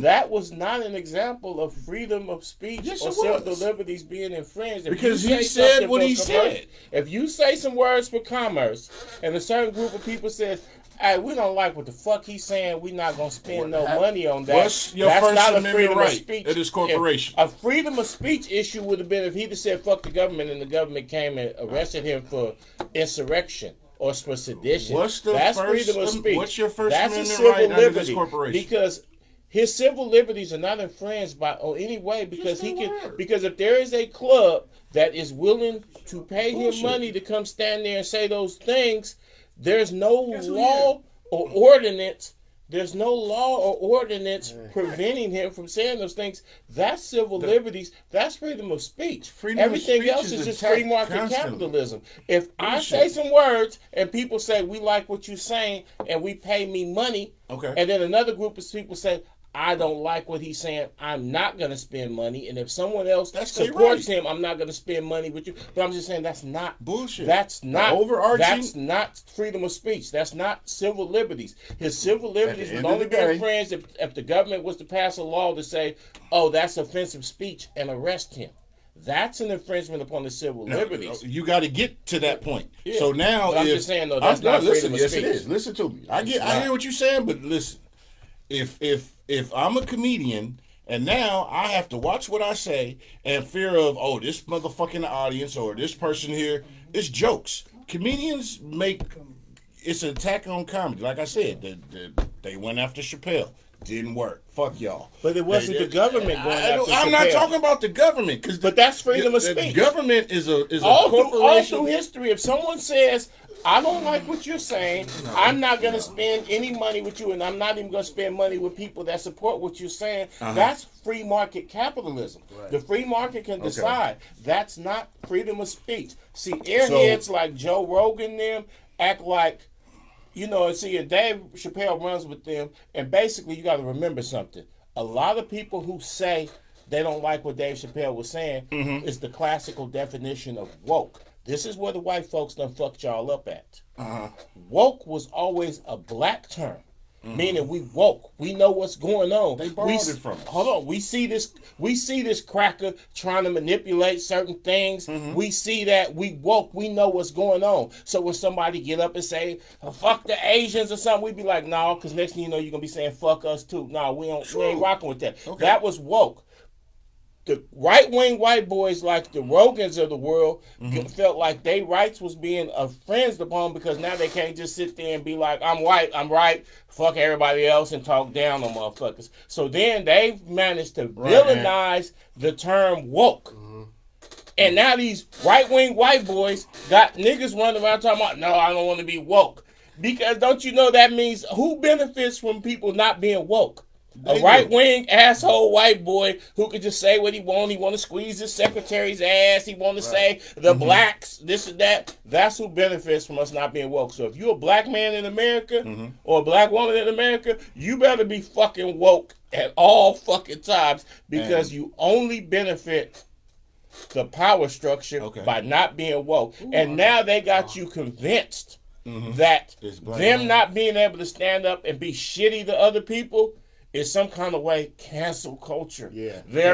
That was not an example of freedom of speech or civil liberties being infringed. Because he said what he said. If you say some words for commerce, and a certain group of people says, "Hey, we don't like what the fuck he's saying. We're not gonna spend no money on that." What's your That's First not a Amendment freedom right? of speech. It is corporation. A freedom of speech issue would have been if he'd have said "fuck the government" and the government came and arrested him for insurrection or for sedition. That's freedom of speech. What's your First That's Amendment a civil right under this liberty corporation? because his civil liberties are not infringed by any way because he can. Because if there is a club that is willing to pay him money to come stand there and say those things, there's no law or ordinance. There's no law or ordinance preventing him from saying those things. That's civil liberties. That's freedom of speech. Everything else is just free market capitalism. If I say some words and people say, "We like what you're saying," and we pay me money, and then another group of people say, "I don't like what he's saying. I'm not going to spend money." And if someone else supports him, I'm not going to spend money with you. But I'm just saying that's not bullshit. That's not overarching. That's not freedom of speech. That's not civil liberties. His civil liberties would only be infringed if the government was to pass a law to say, "Oh, that's offensive speech," and arrest him. That's an infringement upon the civil liberties. You got to get to that point. Yeah. So now, I'm just saying though, that's not freedom of speech. Yes, it is. Listen to me. I hear what you're saying, but listen. If I'm a comedian and now I have to watch what I say and fear of, oh, this motherfucker in the audience or this person here, it's jokes. Comedians it's an attack on comedy. Like I said, they went after Chappelle. Didn't work. Fuck y'all. But it wasn't the government going after Chappelle. I'm not talking about the government. But that's freedom of speech. The government is a corporation. All through history, if someone says, "I don't like what you're saying, I'm not going to spend any money with you, and I'm not even going to spend money with people that support what you're saying," that's free market capitalism. Right. The free market can decide. That's not freedom of speech. See, airheads like Joe Rogan them act like, and Dave Chappelle runs with them, and basically you got to remember something. A lot of people who say they don't like what Dave Chappelle was saying is the classical definition of woke. This is where the white folks done fucked y'all up at. Woke was always a black term, meaning we woke. We know what's going on. They borrowed it from us. Hold on. We see this cracker trying to manipulate certain things. We see that. We woke. We know what's going on. So when somebody get up and say, "Oh, fuck the Asians" or something, we be like, "No," because next thing you know, you're going to be saying, "Fuck us too." No, we ain't rocking with that. Okay. That was woke. The right-wing white boys like the Rogans of the world felt like their rights was being infringed upon because now they can't just sit there and be like, "I'm white, I'm right, fuck everybody else," and talk down on motherfuckers. So then they managed to villainize the term woke. And now these right-wing white boys got niggas running around talking about, "No, I don't want to be woke." Because don't you know that means who benefits from people not being woke? A right-wing asshole white boy who could just say what he want. He want to squeeze his secretary's ass. He want to say the blacks, this and that. That's who benefits from us not being woke. So if you're a black man in America or a black woman in America, you better be fucking woke at all fucking times because you only benefit the power structure by not being woke. And now they got you convinced that them not being able to stand up and be shitty to other people is some kind of way cancel culture. Yeah, I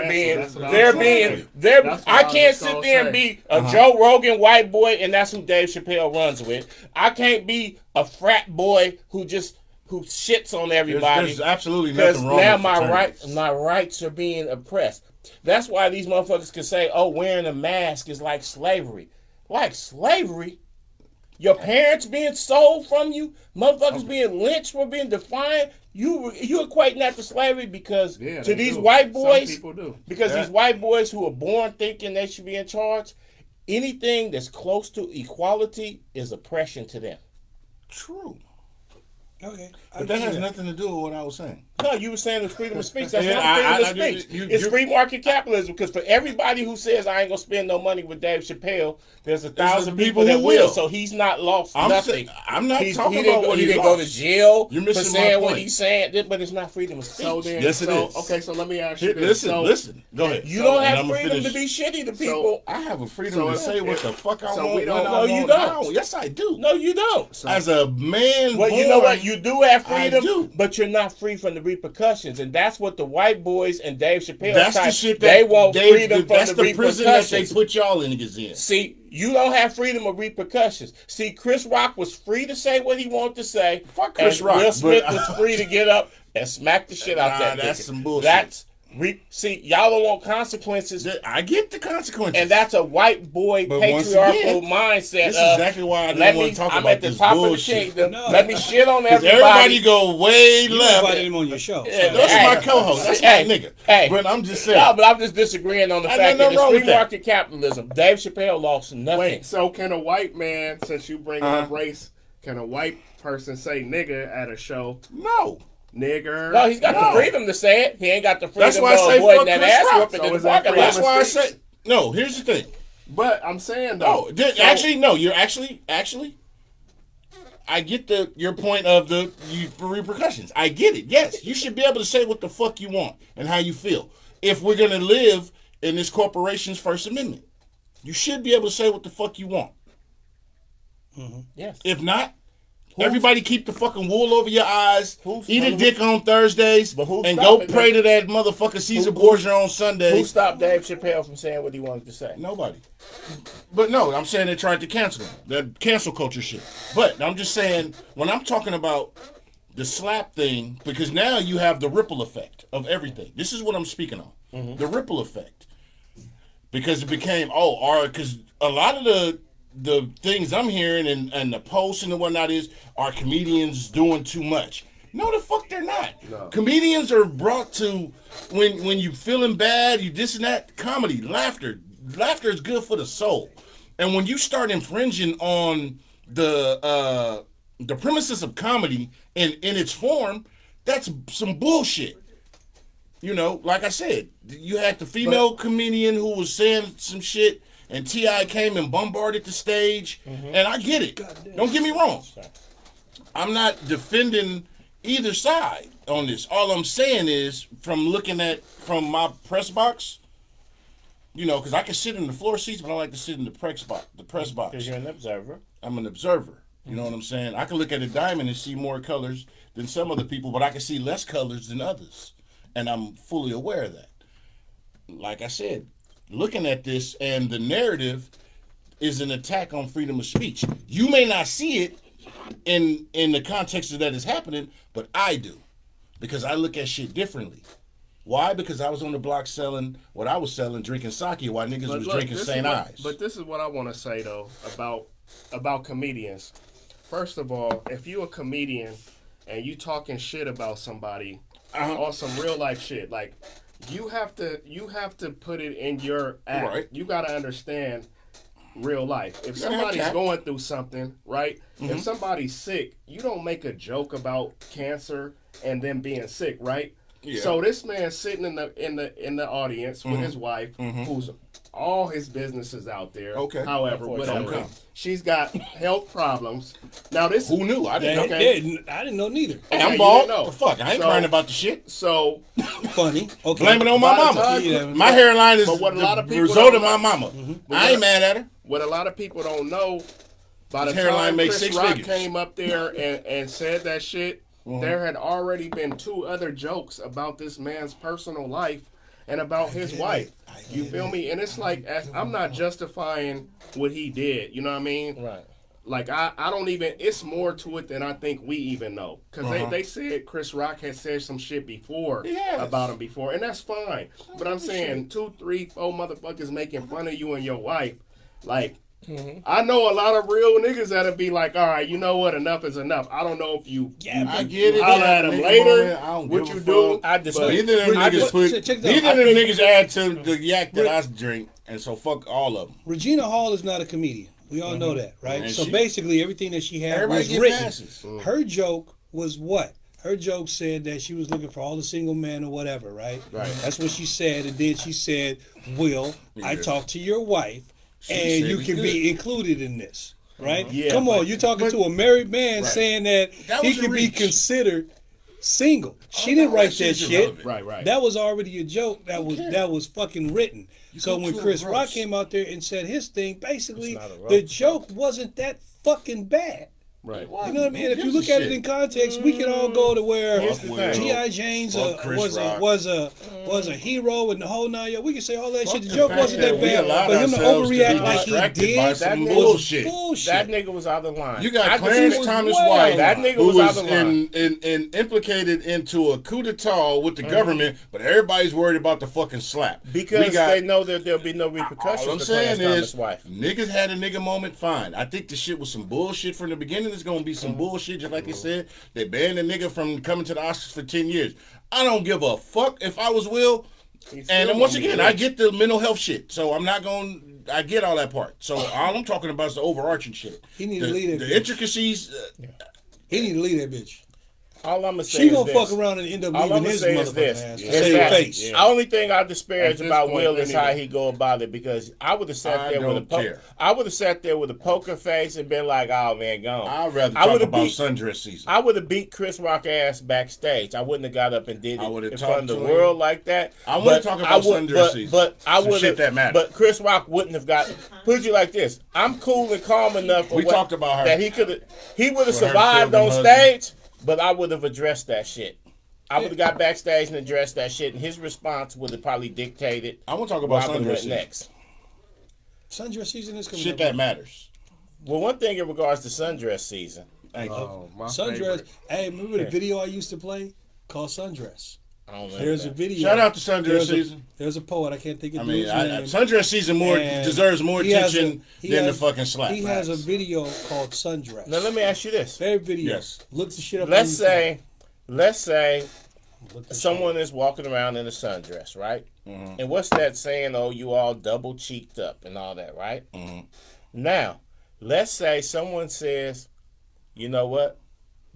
can't sit there and be a Joe Rogan white boy, and that's who Dave Chappelle runs with. I can't be a frat boy who shits on everybody. There's absolutely nothing wrong. Now with my rights are being oppressed. That's why these motherfuckers can say, "Oh, wearing a mask is like slavery." Like slavery. Your parents being sold from you, motherfuckers being lynched for being defiant. You equating that to slavery because to these white boys, some people do. Because these white boys who are born thinking they should be in charge, anything that's close to equality is oppression to them. True. Okay. But that has nothing to do with what I was saying. No, you were saying it's freedom of speech. That's not freedom of speech. It's free market capitalism. Because for everybody who says I ain't gonna spend no money with Dave Chappelle, there's 1,000 people that will. So he's not lost nothing. I'm not talking about what he didn't go to jail You're for missing saying my what point. he's saying. But it's not freedom of speech. So then, yes, it is. Okay, so let me ask you this. Listen. Go ahead. You don't have freedom to be shitty to people. I have a freedom to say what the fuck I want. No, you don't. Yes, I do. No, you don't. As a man, well, you know what? You do have freedom, do. but you're not free from the repercussions, and that's what the white boys and Dave Chappelle. That's the shit that they want freedom from that's the the prison that they repercussions. put y'all niggas in. See, you don't have freedom of repercussions. See, Chris Rock was free to say what he wanted to say. Fuck Chris Rock. Will Smith was free to get up and smack the shit out that nigga. That's some bullshit. See, y'all don't want consequences. I get the consequences. And that's a white boy patriarchal mindset. This is exactly why I didn't want to talk about this bullshit. Let me shit on everybody. Everybody go way left. You invited him on your show. That's my co-host. That's my nigga. But I'm just saying. No, but I'm just disagreeing on the fact that it's free market capitalism. Dave Chappelle lost nothing. Wait, so can a white man, since you bring up race, can a white person say nigga at a show? No. Nigger. No, he's got the freedom to say it. He ain't got the freedom That's why I say avoiding that ass whooping in the So parking lot. That's why I say no. Here's the thing. But I'm saying though. No, you're actually. I get your point of the repercussions. I get it. Yes, you should be able to say what the fuck you want and how you feel. If we're gonna live in this corporation's First Amendment, you should be able to say what the fuck you want. Mm-hmm. Yes. If not, everybody keep the fucking wool over your eyes, eat a dick on Thursdays, and go pray to that motherfucker Caesar Borgia on Sundays. Who stopped Dave Chappelle from saying what he wanted to say? Nobody. But no, I'm saying they tried to cancel him. That cancel culture shit. But I'm just saying, when I'm talking about the slap thing, because now you have the ripple effect of everything. This is what I'm speaking on. Mm-hmm. The ripple effect. Because it became, because a lot of the things I'm hearing and the posts and whatnot are comedians doing too much. No, the fuck they're not. No. Comedians are brought to, when you feeling bad, you this and that, comedy, laughter. Laughter is good for the soul. And when you start infringing on the premises of comedy in its form, that's some bullshit. You know, like I said, you had the female comedian who was saying some shit, and T.I. came and bombarded the stage, and I get it. Don't get me wrong. I'm not defending either side on this. All I'm saying is, from my press box, you know, because I can sit in the floor seats, but I like to sit in the press box. Because you're an observer. I'm an observer. You know what I'm saying? I can look at a diamond and see more colors than some other people, but I can see less colors than others. And I'm fully aware of that. Like I said, looking at this, and the narrative is an attack on freedom of speech. You may not see it in the context of that is happening, but I do, because I look at shit differently. Why? Because I was on the block selling what I was selling, drinking sake, while niggas was drinking St. Ives. But this is what I want to say though about comedians. First of all, if you a comedian and you talking shit about somebody on some real life shit, like. You have to put it in your act. Right. You got to understand real life. If somebody's going through something, right? Mm-hmm. If somebody's sick, you don't make a joke about cancer and them being sick, right? Yeah. So this man sitting in the audience with his wife, who's all his businesses out there. Okay. However, whatever. Okay. She's got health problems. Now this Who knew? I didn't know. I didn't know neither. Hey, Okay, I'm you bald. didn't know. The fuck? I ain't So- crying about the shit. So Funny. Okay. Blame it on my By the mama. time- Yeah, My hairline is But what a lot of the people result don't of my know- mama. I ain't mad at her. what a lot of people don't know, by the His hairline time makes Chris 6 Rock figures. came up there and said that shit, there had already been 2 other jokes about this man's personal life and about his wife. You feel me? And it's like, I'm not justifying what he did. You know what I mean? Right. Like, I don't even, it's more to it than I think we even know. Because they said Chris Rock had said some shit before Yes. about him before. And that's fine. But I'm saying 2, 3, 4 motherfuckers making fun of you and your wife. Like, I know a lot of real niggas that'll be like, all right, you know what? Enough is enough. I don't know if you I get it. holler at him Nigga later, moment, I don't what give you a do. fuck. I just Neither of them I niggas just- put. check this out. Neither of them niggas add to the yak that I drink, and so fuck all of them. Regina Hall is not a comedian. We all know that, right? And so she- basically, everything that she had Everybody was get written. passes. Her joke was what? Her joke said that she was looking for all the single men or whatever, right? Right. That's what she said. And then she said, Will, I Yeah. talked to your wife, and said you we can good. be included in this, right? Yeah, Come on, but- you're talking to a married man saying that, That he was a can be reach. considered single. She no, didn't write that that shit's shit. irrelevant. Right. That was already a joke that was fucking written. So go when to a Chris Rock roast. came out there and said his thing, basically It's not a roast. the joke wasn't that fucking bad. Right. You know what I mean? If you gives look a at it shit? in context, we can all go to where Fuck Will. G.I. Jane's Fuck Chris was Rock. a hero and the whole 9 yards. We can say all that shit. The the joke fact wasn't that that we bad. allowed For him to ourselves to be overreact like he distracted by did some was bullshit. bullshit. That nigga was out of line. You got I Clarence was Thomas' way wife, out That nigga who was was out of line. in implicated into a coup d'etat with the government, but everybody's worried about the fucking slap. Because We got- they know that there'll be no repercussions All I'm to saying Clarence is, Thomas' wife. niggas had a nigga moment, fine. I think the shit was some bullshit from the beginning. It's gonna be some bullshit, just like they said. They banned a nigga from coming to the Oscars for 10 years. I don't give a fuck if I was Will. And then once again, I get the mental health shit. So I'm not going to, I get all that part. So all I'm talking about is the overarching shit. He need to lead it. The intricacies. He need to leave that bitch. All I'm gonna say She is gonna this. fuck around and end up All I'm leaving gonna his say is motherfucking this: ass. is Save that face. the only thing I disparage At this about point, Will they is need how to- he go about it. Because I would have sat I there with a don't care. I would have sat there with a poker face and been like, "Oh man, gone." I'd rather I talk would've about beat- sundress season. I would have beat Chris Rock ass backstage. I wouldn't have got up and did I it would've in talked front of the to him. world like that. I wanna But talk about I would- sundress but- season. But I Some would shit that matters. But Chris Rock wouldn't have got. Put you like this: I'm cool and calm enough. For We talked about her. that he could have. He would have For her survived killing on her stage, but I would have addressed that shit. I would have got backstage and addressed that shit, and his response would have probably dictated. I want to talk about Robin sundress went season. next. Sundress season is coming Shit up. that matters. Well, one thing in regards to sundress season, Thank you. Oh, my Sundress. favorite. Hey, remember the video I used to play called Sundress? I don't know. There's a video. Shout out to sundress There's season. There's a poet. I can't think of I the mean, dude's name. sundress season And deserves more he has attention he than has- the fucking slap. He has a video called Sundress. Now let me ask you this: Favorite video. Yes. Look the shit up. let's on YouTube. say Look the someone is walking around in a sundress, right? Mm-hmm. And what's that saying? Oh, you all double cheeked up and all that, right? Mm-hmm. Now, let's say someone says, you know what?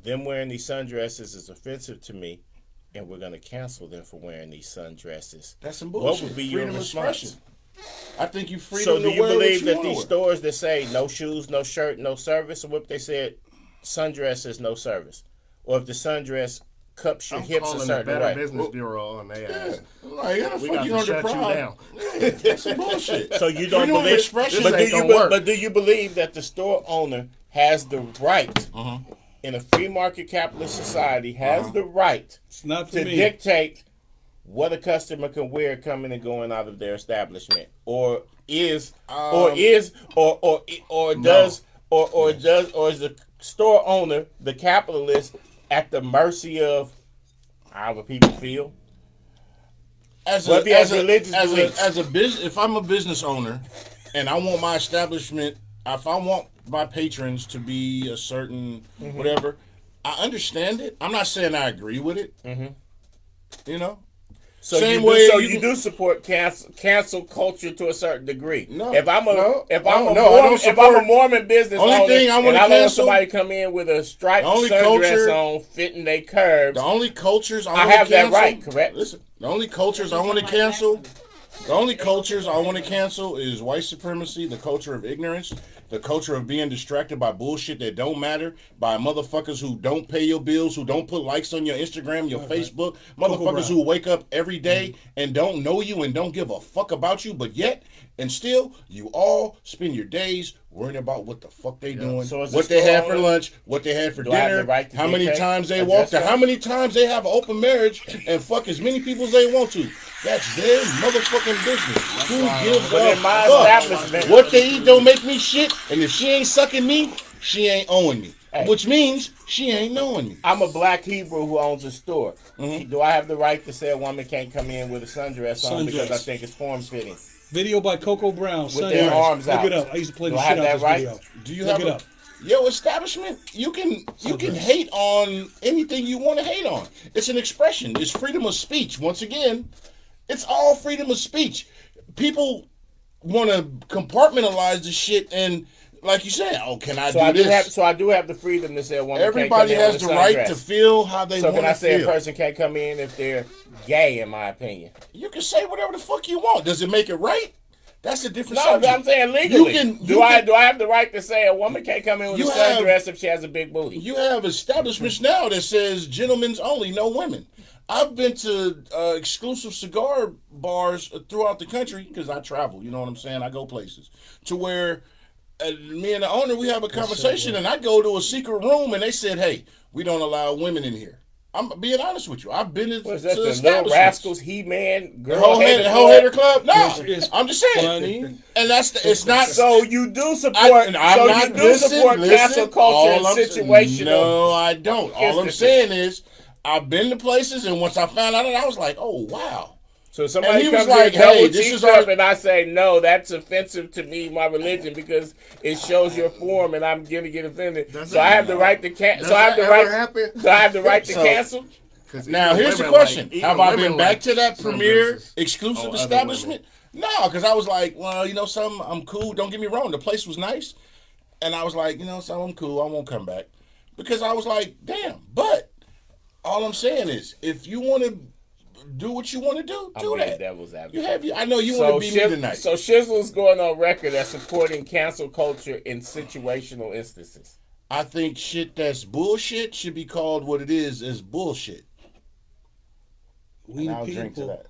Them wearing these sundresses is offensive to me, and we're going to cancel them for wearing these sundresses. That's some What bullshit. would be your Freedom of response? expression. I think you freedom So to do you wear what believe you that wanna these wear. stores that say no shoes, no shirt, no service, or what they said, sundress is no service? Or if the sundress cups your I'm hips a calling the certain Better way? Business Bureau on their ass. Like, how the We fuck got you to under shut you pride? down. That's some bullshit. So you don't Freedom of believe, expression but do ain't you, gonna work. but do you believe that the store owner has the right in a free market capitalist society has the right It's not for to me. dictate what a customer can wear coming and going out of their establishment, or is does the store owner, the capitalist, at the mercy of however people feel? As What if he has religious as beliefs? a business, if I'm a business owner and I want my establishment, if I want my patrons to be a certain whatever, I understand it. I'm not saying I agree with it. You know, So Same you way do, so you you do support cancel culture to a certain degree. No, if I'm a no, if no, I'm a no, I Mormon, don't if I'm support- a Mormon business Only owner, thing I and wanna I let cancel- somebody come in with a striped The only sundress culture- on, fitting their curves, The only cultures I I want to have that cancel. right, correct? Listen, the only cultures I want to cancel. The only cultures I want to cancel is white supremacy, the culture of ignorance, the culture of being distracted by bullshit that don't matter, by motherfuckers who don't pay your bills, who don't put likes on your Instagram, your Facebook, motherfuckers who wake up every day and don't know you and don't give a fuck about you, but yet and still you all spend your days worrying about what the fuck they doing, So is what this they had still for on? lunch, what they had for Do I have dinner, the right to how many dictate times they a walked, dress how code? many times they have an open marriage and fuck as many people as they want to. That's their motherfucking business. Who gives But a in my fuck? establishment- What they eat don't make me shit, and if she ain't sucking me, she ain't owing me. Hey. Which means she ain't knowing me. I'm a black Hebrew who owns a store. Do I have the right to say a woman can't come in with a sundress on because I Sundress. think it's form fitting? Video by Coco Brown. With their Sundress. arms Look out. it up. I used to play Do the I shit have out that this right? video. Do you Look have it a up. Yo, establishment? You can Sundress. hate on anything you want to hate on. It's an expression. It's freedom of speech. Once again, it's all freedom of speech. People want to compartmentalize the shit and, like you said, oh, can I So do I do this? have the freedom to say a woman Everybody can't come in has with the a right sundress. to feel how they So want can I to say feel. a person can't come in if they're gay? In my opinion, You can say whatever the fuck you want. Does it make it right? That's a different no. subject. I'm saying legally. Do I have the right to say a woman can't come in with a You have- sundress if she has a big booty? You have establishments now that says gentlemen's only, no women. I've been to exclusive cigar bars throughout the country because I travel. You know what I'm saying? I go places to where me and the owner we have a conversation, and I go to a secret room, and they said, "Hey, we don't allow women in here." I'm being honest with you. I've been to What is that? The Little establishments. Rascals, He-Man, The Girl whole Hater hater Club? club. No, It's I'm just saying. funny. And it's not. So you do support. I'm so not, you do listen, support cancel culture and all I'm situational. No, I don't. All I'm instances. saying is, I've been to places, and once I found out, I was like, "Oh wow!" So somebody And he was comes like, in double "Hey, this cheeked is up, our-" and I say no. That's offensive to me, my religion, because it shows your form, and I'm gonna get offended. Does So it- I have the right to cancel. So I have Does the that ever right. happen? So I have the right to So- cancel. Now here's the question: Have I been back to that premier exclusive establishment? No, because I was like, well, you know, something. I'm cool. Don't get me wrong. The place was nice, and I was like, you know, something. I'm cool. I won't come back because I was like, damn. But all I'm saying is, if you want to do what you want to do, I'm do being that. devil's advocate. You have. I know you want to be me tonight. So Shizzle's going on record as supporting cancel culture in situational instances. I think shit that's bullshit should be called what it is bullshit. We the I'll drink to people, that.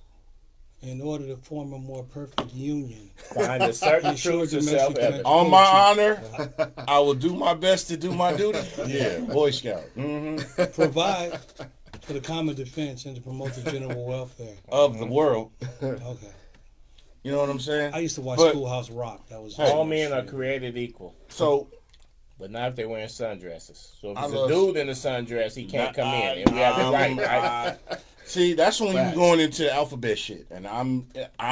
in order to form a more perfect union, Find a certain Ensure truth to domestic self-evident. On my honor, I will do my best to do my duty. Yeah, Boy Scout. provide for the common defense and to promote the general welfare. Of the world. Okay. You know what I'm saying? I used to watch But- Schoolhouse Rock. That was All men are created equal, So, but not if they're wearing sundresses. So if I it's a love- dude in a sundress, he can't come in, and we have the right, right? see, that's when Facts. you're going into the alphabet shit. And I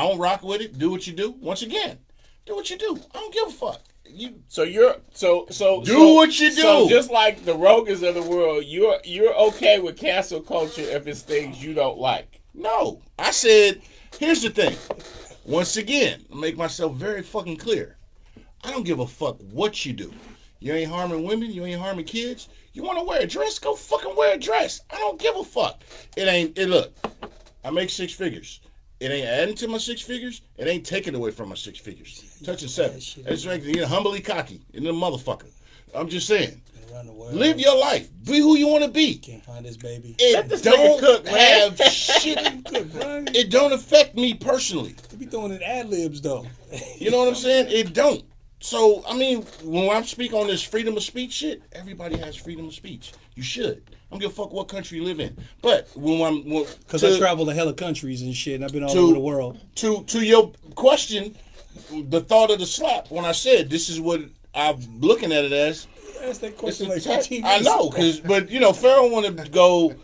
don't rock with it. Do what you do. Once again, do what you do. I don't give a fuck. You So you're so Do what you do. So just like the Rogans of the world, you're okay with cancel culture if it's things you don't like. No. I said, here's the thing. Once again, I'll make myself very fucking clear. I don't give a fuck what you do. You ain't harming women. You ain't harming kids. You want to wear a dress? Go fucking wear a dress. I don't give a fuck. Look, I make 6 figures. It ain't adding to my 6 figures. It ain't taking away from my 6 figures. Touching 7. It's like you're humbly cocky in the motherfucker. I'm just saying. around the world. Live your life. Be who you want to be. Can't find this baby. It this don't nigga cook, man. have shit. Good, Brian. It don't affect me personally. You be throwing in ad libs though. You know what I'm saying? It don't. So, I mean, when I speak on this freedom of speech shit, everybody has freedom of speech. You should. I don't give a fuck what country you live in. But Because I travel to hella countries and shit, and I've been all to- over the world. to your question, the thought of the slap, when I said this is what I'm looking at it as, Ask that it's question a like tech- 15 I minutes know, ago. but Pharaoh wanted to go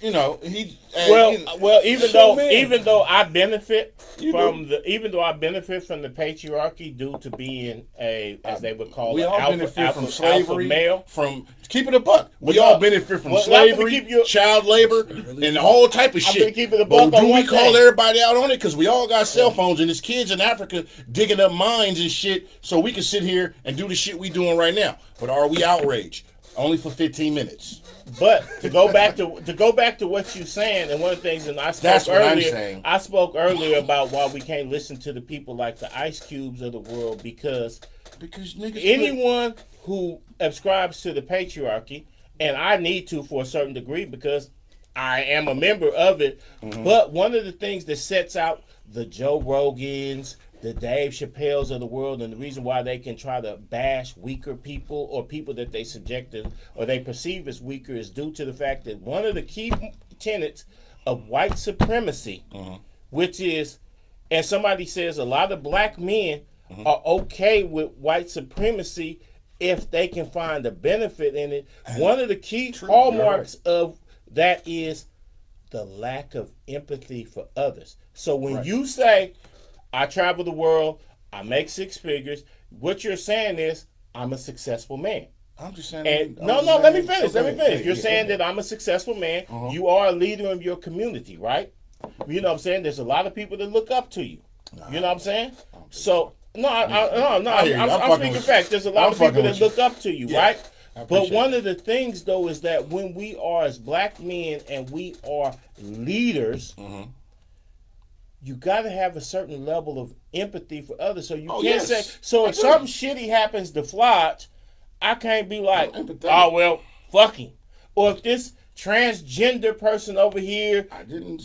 you know, he. Well, even though I benefit You from even though I benefit from the patriarchy due to being as they would call we it, all benefit from slavery, alpha male. from keep it a buck. We Well, all benefit from well, slavery, child labor, and all type of I'm shit. gonna keep it a But buck on do we one call thing. everybody out on it? Because we all got cell phones, and there's kids in Africa digging up mines and shit, so we can sit here and do the shit we doing right now. But are we outraged? Only for 15 minutes. But to go back to what you're saying, and one of the things, and I spoke earlier, I spoke earlier about why we can't listen to the people like the Ice Cubes of the world because niggas anyone who ascribes to the patriarchy, and I need to for a certain degree because I am a member of it. Mm-hmm. But one of the things that sets out the Joe Rogans, the Dave Chappelles of the world, and the reason why they can try to bash weaker people or people that they subjected or they perceive as weaker is due to the fact that one of the key tenets of white supremacy, which is, and somebody says a lot of black men are okay with white supremacy if they can find a benefit in it. One of the key hallmarks of that is the lack of empathy for others. So when you say, I travel the world, I make six figures, what you're saying is, I'm a successful man. I'm just saying. And let me finish. You're saying that I'm a successful man. You are a leader of your community, right? You know what I'm saying? There's a lot of people that look up to you. You know what I'm saying? So, I'm speaking facts. There's a lot of people that look up to you, right? But one of the things, though, is that when we are as black men and we are leaders, you got to have a certain level of empathy for others. So you can't say, so if something shitty happens to Flodge, I can't be like, oh, well, fuck him. Or if this transgender person over here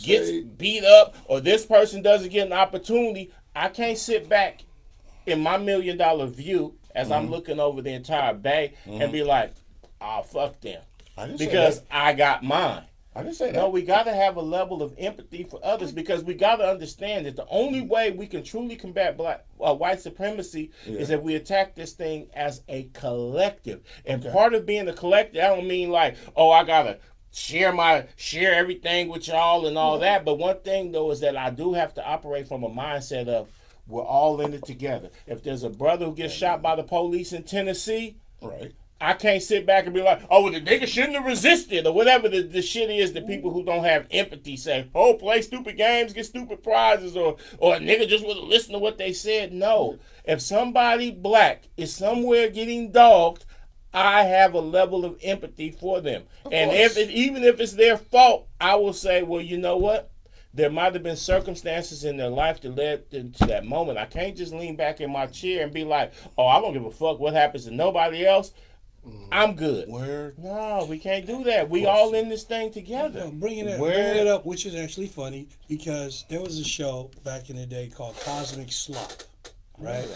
gets beat up or this person doesn't get an opportunity, I can't sit back in my $1 million view as I'm looking over the entire bay and be like, oh, fuck them. Because I got mine. I didn't say that. No, we got to have a level of empathy for others because we got to understand that the only way we can truly combat white supremacy is if we attack this thing as a collective. And part of being a collective, I don't mean like, oh, I got to share everything with y'all and all that. But one thing, though, is that I do have to operate from a mindset of we're all in it together. If there's a brother who gets shot by the police in Tennessee, I can't sit back and be like, oh, well, the nigga shouldn't have resisted or whatever the shit is that people who don't have empathy say, oh, play stupid games, get stupid prizes, or a nigga just would listen to what they said. No. If somebody black is somewhere getting dogged, I have a level of empathy for them. And even if it's their fault, I will say, well, you know what? There might have been circumstances in their life that led to that moment. I can't just lean back in my chair and be like, oh, I don't give a fuck what happens to nobody else. I'm good. No, we can't do that. We all in this thing together. Bringing it up, which is actually funny, because there was a show back in the day called Cosmic Slop, right?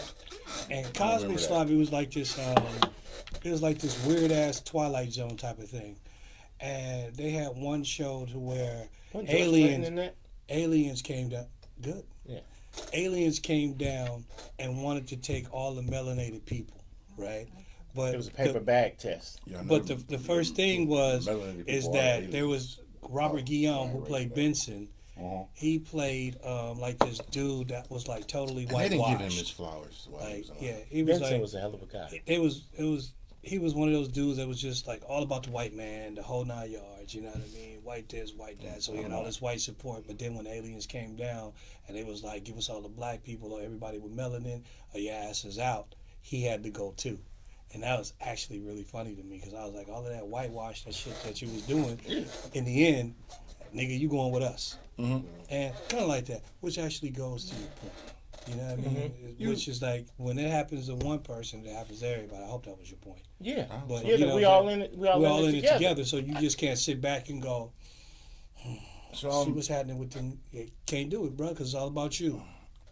And Cosmic Slop, it was like this weird ass Twilight Zone type of thing. And they had one show to where aliens came down. Good. Yeah. Aliens came down and wanted to take all the melanated people, right? But it was a paper bag test. But the first thing is that there was Robert Guillaume who played Benson. He played like this dude that was like totally whitewashed. They didn't give him his flowers. He was Benson was a hell of a guy. He was one of those dudes that was just like all about the white man, the whole 9 yards. You know what I mean? White this, white that. So he had all this white support. But then when aliens came down and it was like, give us all the black people or everybody with melanin or your ass is out, he had to go too. And that was actually really funny to me because I was like, all of that whitewash, that shit that you was doing, in the end, nigga, you going with us. And kind of like that, which actually goes to your point. You know what I mean? Which is like, when it happens to one person, it happens to everybody. I hope that was your point. Yeah. But, we all in it. We all in it together. So you just can't sit back and go, see what's happening with them. You can't do it, bro, because it's all about you.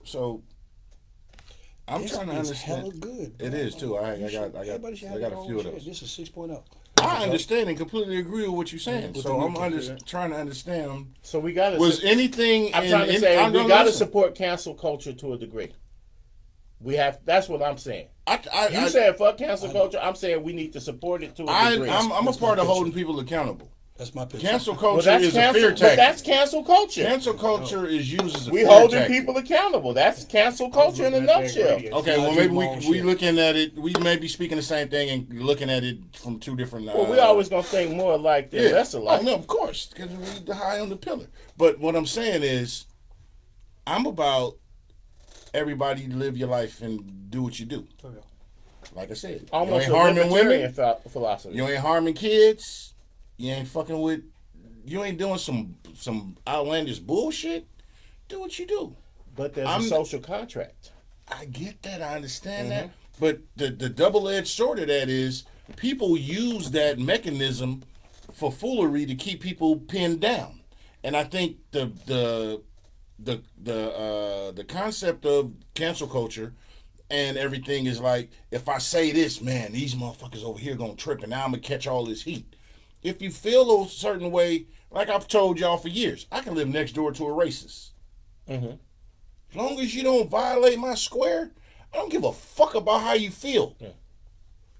So I'm trying to understand. It's hella good, bro. It is too. I got a few of those. This is 6.0. I understand and completely agree with what you're saying. So I'm trying to understand. So we got to. Was anything? I'm trying to say we got to support cancel culture to a degree. We have. That's what I'm saying. You said fuck cancel culture. I'm saying we need to support it to a degree. I'm a part of holding people accountable. That's my position. Cancel Well, culture that's is a cancel. fear But tactic. that's cancel culture. Cancel culture is used as a We fear holding tactic. people accountable. That's cancel culture in a nutshell. Okay, well I maybe do my own we shit. looking at it. We may be speaking the same thing and looking at it from two different. Well, we always gonna think more alike than less alike. Oh no, of course, because we high on the pillar. But what I'm saying is, I'm about everybody live your life and do what you do. Like I said, Almost you a ain't harming libertarian women. philosophy. You ain't harming kids. You ain't fucking with. You ain't doing some outlandish bullshit. Do what you do. But there's I'm- a social contract. I get that. I understand that. But the double-edged sword of that is people use that mechanism for foolery to keep people pinned down. And I think the concept of cancel culture and everything is like, if I say this, man, these motherfuckers over here gonna trip and now I'm gonna catch all this heat. If you feel a certain way, like I've told y'all for years, I can live next door to a racist. As long as you don't violate my square, I don't give a fuck about how you feel. Yeah.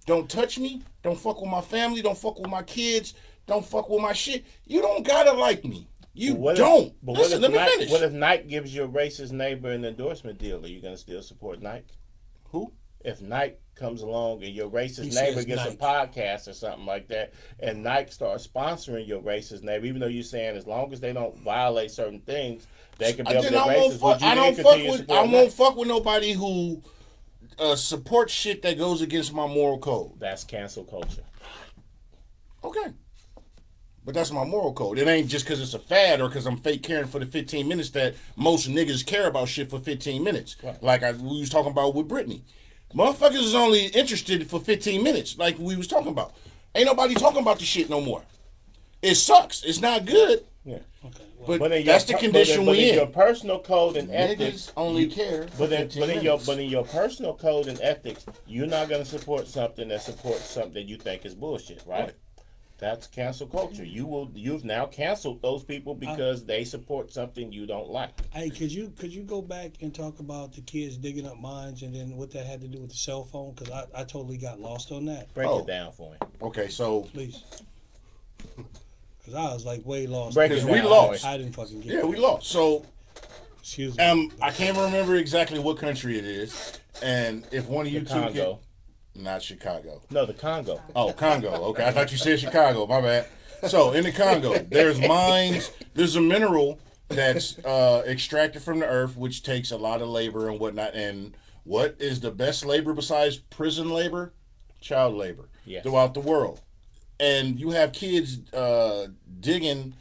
Don't touch me. Don't fuck with my family. Don't fuck with my kids. Don't fuck with my shit. You don't gotta like me. You don't. But Listen, let me finish. what if Nike gives your racist neighbor an endorsement deal? Are you gonna still support Nike? Who? If Nike comes along and your racist He neighbor says gets Nike. a podcast or something like that, and Nike starts sponsoring your racist neighbor, even though you're saying as long as they don't violate certain things, they can be able to Then be I won't racist. fuck. Would you I then don't fuck continue to with. support I Nike? won't fuck with nobody who supports shit that goes against my moral code. That's cancel culture. Okay. But that's my moral code. It ain't just because it's a fad or because I'm fake caring for the 15 minutes that most niggas care about shit for 15 minutes. Right. Like we was talking about with Britney. Motherfuckers is only interested for 15 minutes, like we was talking about. Ain't nobody talking about the shit no more. It sucks. It's not good. Yeah. But, But in that's the your, condition but we in your in. personal code and ethics, Niggas only care for But in, 15 but in minutes. your personal code and ethics, you're not going to support something that supports something you think is bullshit, right? Right. That's cancel culture. You've now canceled those people because they support something you don't like. Hey, could you go back and talk about the kids digging up mines and then what that had to do with the cell phone? Because I totally got lost on that. Break Oh. it down for me. Okay, so Please. Because I was like way lost. Break it because we down. lost. I didn't fucking get Yeah, it. we lost. So Excuse me. I can't remember exactly what country it is, and if one of you The two Congo. can, not Chicago. No, the Congo. Oh, Congo. Okay, I thought you said Chicago. My bad. So in the Congo, there's mines. There's a mineral that's extracted from the earth, which takes a lot of labor and whatnot. And what is the best labor besides prison labor? Child labor. Yes. Throughout the world. And you have kids digging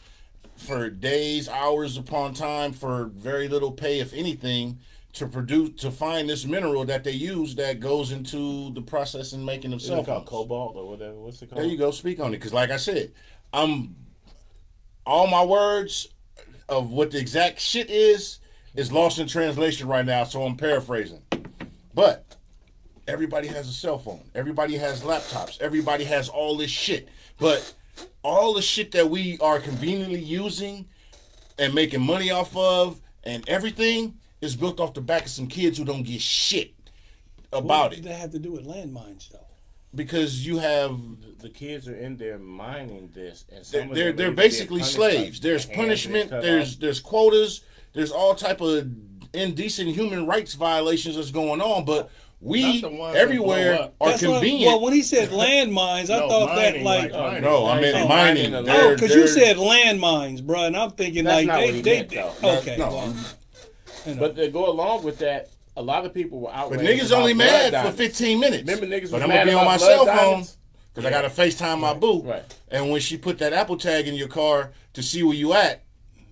for days, hours upon time for very little pay, if anything, to find this mineral that they use that goes into the process and making of Is cell it called phones. cobalt or whatever? What's it called? There you go. Speak on it, because like I said, all my words of what the exact shit is lost in translation right now. So I'm paraphrasing, but everybody has a cell phone. Everybody has laptops. Everybody has all this shit. But all the shit that we are conveniently using and making money off of and everything is built off the back of some kids who don't get shit about What it. did that have to do with landmines, though? Because you have The kids are in there mining this, and some of they're them even basically get punished slaves. by There's hands being punishment. cut There's off. there's quotas. There's all type of indecent human rights violations that's going on. But we Not the ones that everywhere blow up. are That's what- convenient. well, when he said landmines, I No, thought that mining, like. mining. No, I meant Oh, mining. mining Oh, because you said landmines, bro, and I'm thinking That's like not they what he they meant, though. okay. No, well, you know. But to go along with that, a lot of people were but outraged. niggas about only blood mad for diamonds. 15 minutes. Remember niggas was but I'm mad gonna be on about my blood cell phone diamonds? because I gotta FaceTime my boo. Right. And when she put that Apple tag in your car to see where you at,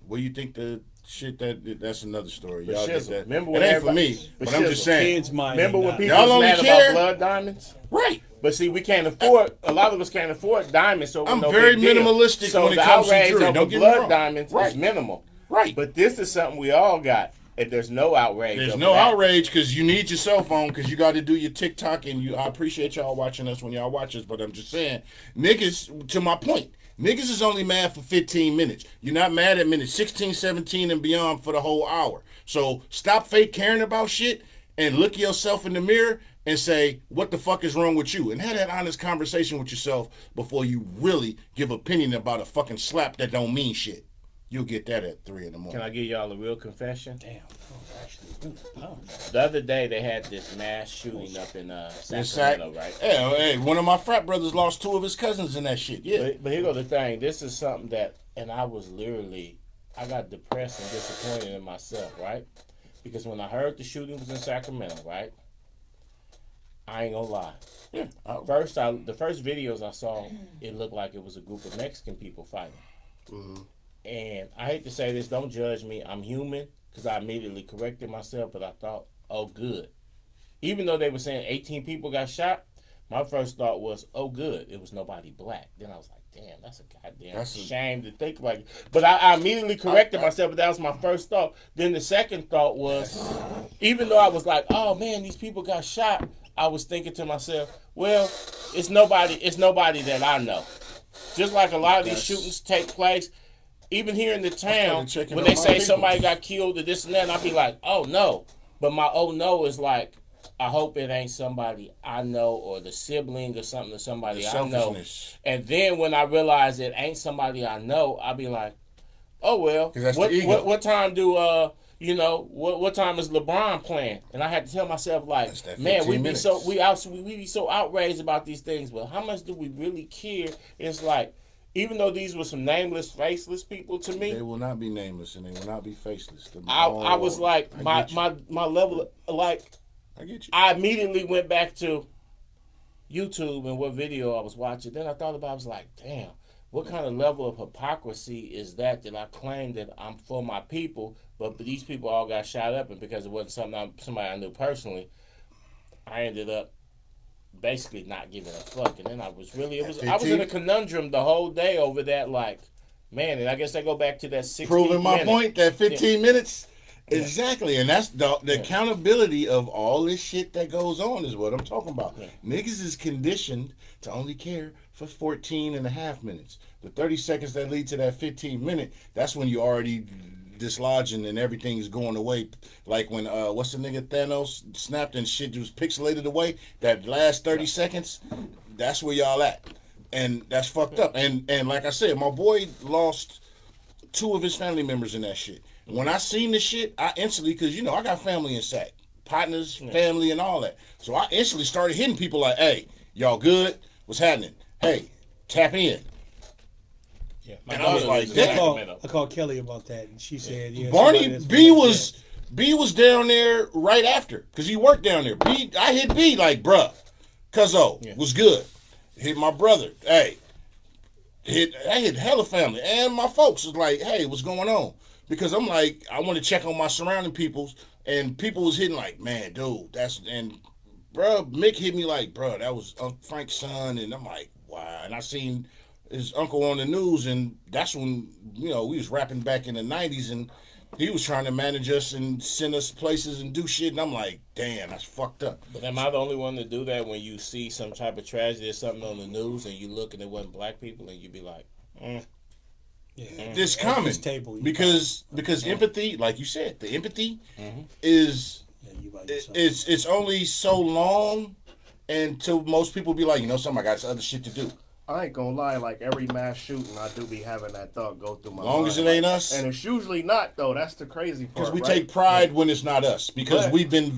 where you think the shit that's another story. But Y'all get shizzle, that. remember It when ain't for everybody- me. but But I'm just shizzle, saying. kids mining. Remember when not- people Y'all was only mad care- about blood diamonds? Right. But see, we can't afford. A lot of us can't afford diamonds, so I'm no very big deal. minimalistic so when it the comes to outrage jewelry. over Don't get me blood wrong. diamonds Right. is minimal. Right. But this is something we all got, and there's no outrage. There's over no that. outrage because you need your cell phone because you got to do your TikTok and I appreciate y'all watching us when y'all watch us, but I'm just saying, niggas, to my point, niggas is only mad for 15 minutes. You're not mad at minutes 16, 17, and beyond for the whole hour. So stop fake caring about shit and look yourself in the mirror and say, what the fuck is wrong with you? And have that honest conversation with yourself before you really give opinion about a fucking slap that don't mean shit. You'll get that at 3 in the morning. Can I give y'all a real confession? Damn, that was actually really powerful. The other day they had this mass shooting up in Sacramento, right? Yeah, hey, one of my frat brothers lost 2 of his cousins in that shit. Yeah. But here goes the thing. This is something that, and I got depressed and disappointed in myself, right? Because when I heard the shooting was in Sacramento, right? I ain't gonna lie. Yeah. The first videos I saw, it looked like it was a group of Mexican people fighting. Mm-hmm. And I hate to say this, don't judge me. I'm human, because I immediately corrected myself, but I thought, oh, good. Even though they were saying 18 people got shot, my first thought was, oh, good. It was nobody black. Then I was like, damn, that's a goddamn shame to think like it. But I immediately corrected myself, but that was my first thought. Then the second thought was, even though I was like, oh, man, these people got shot, I was thinking to myself, well, it's nobody that I know. Just like a lot of these shootings take place, even here in the town, when they say somebody got killed or this and that, I'll be like, oh, no. But my oh, no is like, I hope it ain't somebody I know or the sibling or something to somebody I know. And then when I realize it ain't somebody I know, I'll be like, oh, well, what time do, what time is LeBron playing? And I had to tell myself, like, man, we be so outraged about these things, but how much do we really care? It's like, even though these were some nameless, faceless people to me, they will not be nameless and they will not be faceless. I was like, my level, like, I get you. I immediately went back to YouTube and what video I was watching. Then I thought about, I was like, damn, what kind of level of hypocrisy is that I claim that I'm for my people, but these people all got shot up, and because it wasn't somebody I knew personally, I ended up basically not giving a fuck. And then I was in a conundrum the whole day over that, like, man, and I guess I go back to that 16 proving my point, that 15 minutes. Yeah. Exactly, and that's the accountability of all this shit that goes on is what I'm talking about. Yeah. Niggas is conditioned to only care for 14 and a half minutes. The 30 seconds that lead to that 15 minute, that's when you already dislodging and everything is going away. Like when what's the nigga Thanos snapped and shit was pixelated away. That last 30 seconds, that's where y'all at, and that's fucked up. And like I said, my boy lost 2 of his family members in that shit. When I seen the shit, I instantly, because I got family in SAC, partners, family, and all that. So I instantly started hitting people like, "Hey, y'all good? What's happening? Hey, tap in." Yeah, and I was like, I called Kelly about that, and she said, "Yeah." Barney B was down there right after, because he worked down there. I hit B like, bruh, cuzzo, was good. Hit my brother, hey. I hit hella family, and my folks was like, "Hey, what's going on?" Because I'm like, I want to check on my surrounding peoples, and people was hitting like, "Man, dude, and bruh, Mick hit me like, bruh, that was Frank's son," and I'm like, wow. And I seen his uncle on the news, and that's when, we was rapping back in the 90s, and he was trying to manage us and send us places and do shit, and I'm like, damn, that's fucked up. But am I the only one to do that when you see some type of tragedy or something on the news, and you look and it wasn't black people, and you be like, Yeah, it's common because empathy, like you said, the empathy is it's only so long until most people be like, somebody got other shit to do. I ain't gonna lie, like every mass shooting, I do be having that thought go through my mind. As long as it ain't us, and it's usually not though. That's the crazy part. Because we take pride when it's not us, because we've been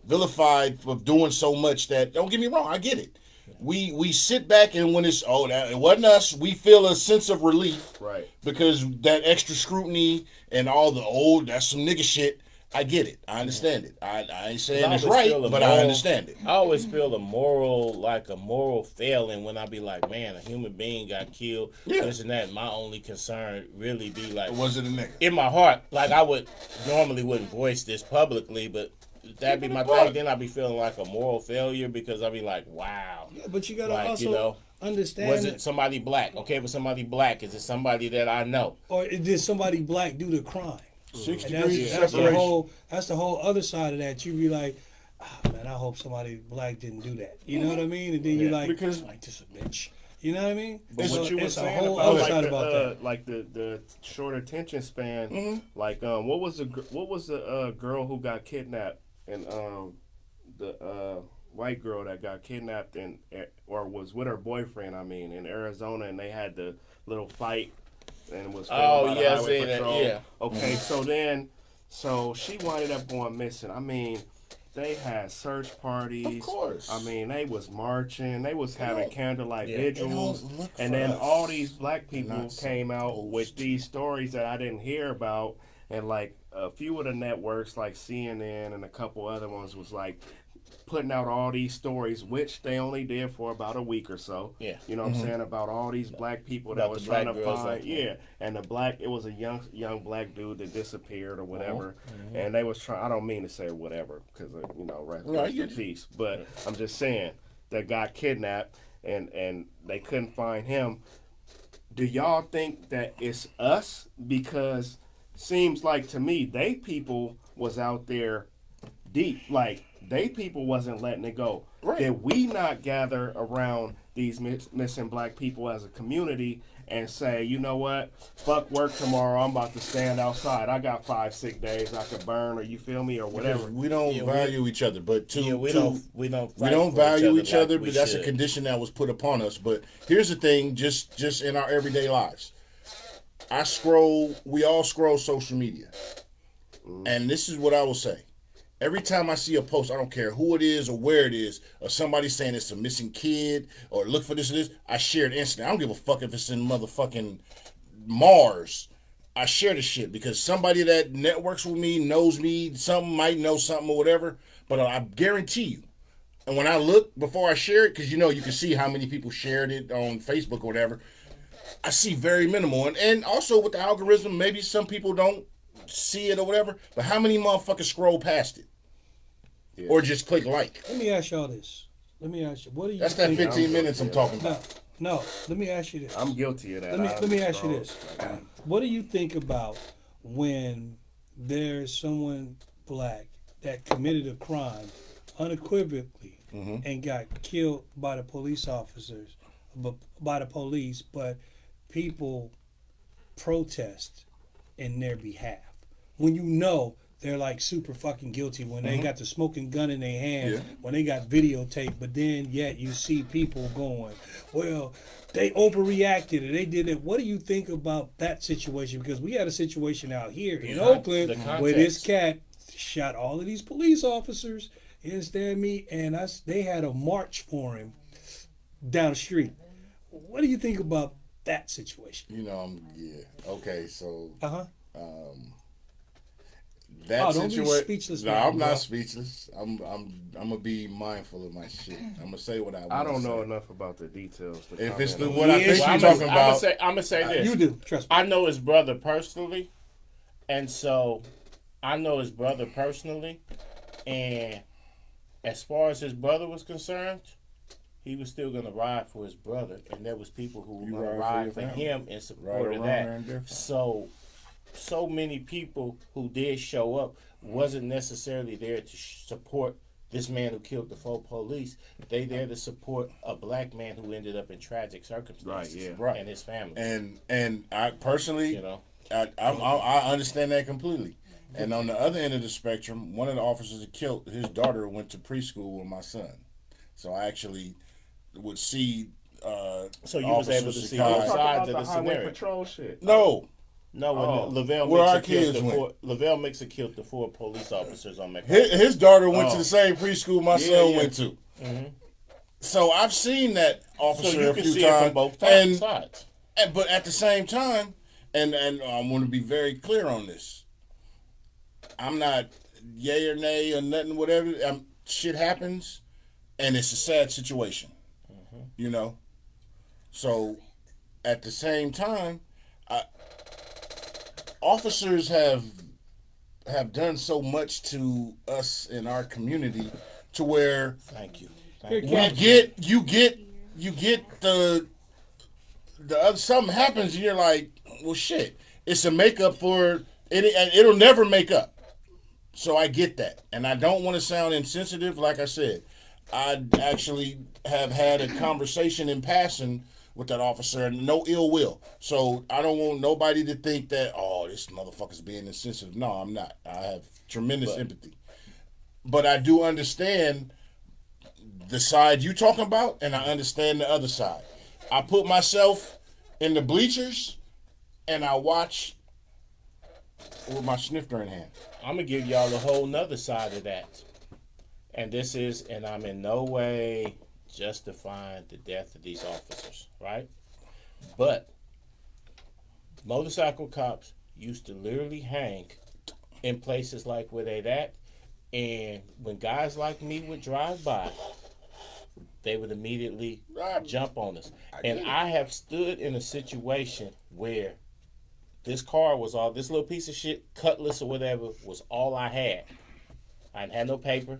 vilified for doing so much that. Don't get me wrong, I get it. We sit back, and when it wasn't us, we feel a sense of relief, right? Because that extra scrutiny and all the that's some nigga shit. I get it. I understand it. I ain't saying it's right, but I understand it. I always feel a moral failing when I be like, man, a human being got killed, this and that. My only concern really be like, was it a nigga? In my heart, like I wouldn't voice this publicly, but that'd be my thing. Then I'd be feeling like a moral failure because I'd be like, wow. Yeah, but you gotta also understand. Was it somebody black? Okay, but somebody black, is it somebody that I know? Or did somebody black do the crime? 6 and degrees that's the whole other side of that. You be like, man, I hope somebody black didn't do that. You know what I mean? And then you're like, because like this a bitch. You know what I mean? But what you were saying about like the short attention span, like what was the girl who got kidnapped and white girl that got kidnapped or was with her boyfriend. I mean, in Arizona, and they had the little fight and was filmed by the highway patrol. Yeah. Okay, so she winded up going missing. I mean, they had search parties. Of course. I mean, they was marching. They was having candlelight Yeah. vigils. And then all these black people came out with these stories that I didn't hear about. And like a few of the networks, like CNN and a couple other ones, was like putting out all these stories, which they only did for about a week or so. Yeah. You know what I'm saying? About all these black people that About was the black trying to girls find. out there. Yeah. And it was a young black dude that disappeared or whatever. And they was trying, I don't mean to say whatever, because, rest in peace. But I'm just saying, that got kidnapped and they couldn't find him. Do y'all think that it's us? Because seems like to me, they people was out there deep. Like, they people wasn't letting it go. Right. Did we not gather around these missing black people as a community and say, you know what, fuck work tomorrow, I'm about to stand outside. I got 5 sick days I could burn, or you feel me, or whatever. We don't value each other, but we don't value each other, like but that's a condition that was put upon us. But here's the thing, just in our everyday lives, we all scroll social media, and this is what I will say. Every time I see a post, I don't care who it is or where it is, or somebody saying it's a missing kid or look for this or this, I share it instantly. I don't give a fuck if it's in motherfucking Mars. I share the shit because somebody that networks with me knows me, something might know something or whatever, but I guarantee you. And when I look before I share it, because you can see how many people shared it on Facebook or whatever, I see very minimal. And also with the algorithm, maybe some people don't see it or whatever, but how many motherfuckers scroll past it? Yeah. Or just click like. Let me ask y'all this. What do you That's think? that 15 minutes I'm talking about. No, let me ask you this. I'm guilty of that. Let me ask you this. What do you think about when there's someone black that committed a crime unequivocally and got killed by the police officers, by the police, but people protest in their behalf? When you know they're like super fucking guilty, when they got the smoking gun in their hand, when they got videotape, but then yet you see people going, well, they overreacted and they did it. What do you think about that situation? Because we had a situation out here in Oakland where this cat shot all of these police officers, you understand me? And they had a march for him down the street. What do you think about that situation? Okay, so don't be speechless. No, I'm not speechless. I'm gonna be mindful of my shit. I'm gonna say what I want. I don't know enough about the details. If it's what I think you're talking about, I'm gonna say this. You do, trust me. I know his brother personally, and so I know his brother personally, and as far as his brother was concerned, he was still gonna ride for his brother, and there was people who were gonna ride for him in support of that. So many people who did show up wasn't necessarily there to support this man who killed the 4 police. They there to support a black man who ended up in tragic circumstances, and his family. And I personally, I understand that completely. And on the other end of the spectrum, one of the officers that killed his daughter went to preschool with my son, so I actually would see. So you was able to see both sides of the scenario. Patrol shit. No, when Lavelle Mixer killed the 4 police officers on McCarthy. His daughter went to the same preschool my son went to. Mm-hmm. So I've seen that officer a few times. From both sides. But at the same time, and I'm going to be very clear on this. I'm not yay or nay or nothing, whatever. Shit happens, and it's a sad situation. So at the same time, officers have done so much to us in our community to where you get the other, something happens and you're like, well shit, it's a makeup for it, and it'll never make up. So I get that, and I don't want to sound insensitive. Like I said, I actually have had a conversation in passing with that officer, and no ill will. So I don't want nobody to think that, oh, this motherfucker's being insensitive. No, I'm not. I have tremendous empathy. But I do understand the side you talking about, and I understand the other side. I put myself in the bleachers, and I watch with my snifter in hand. I'm gonna give y'all a whole nother side of that. And I'm in no way justifying the death of these officers, right? But motorcycle cops used to literally hang in places like where they're at, and when guys like me would drive by, they would immediately jump on us. I have stood in a situation where this car was all, this little piece of shit, Cutlass or whatever, was all I had. I didn't have no paper.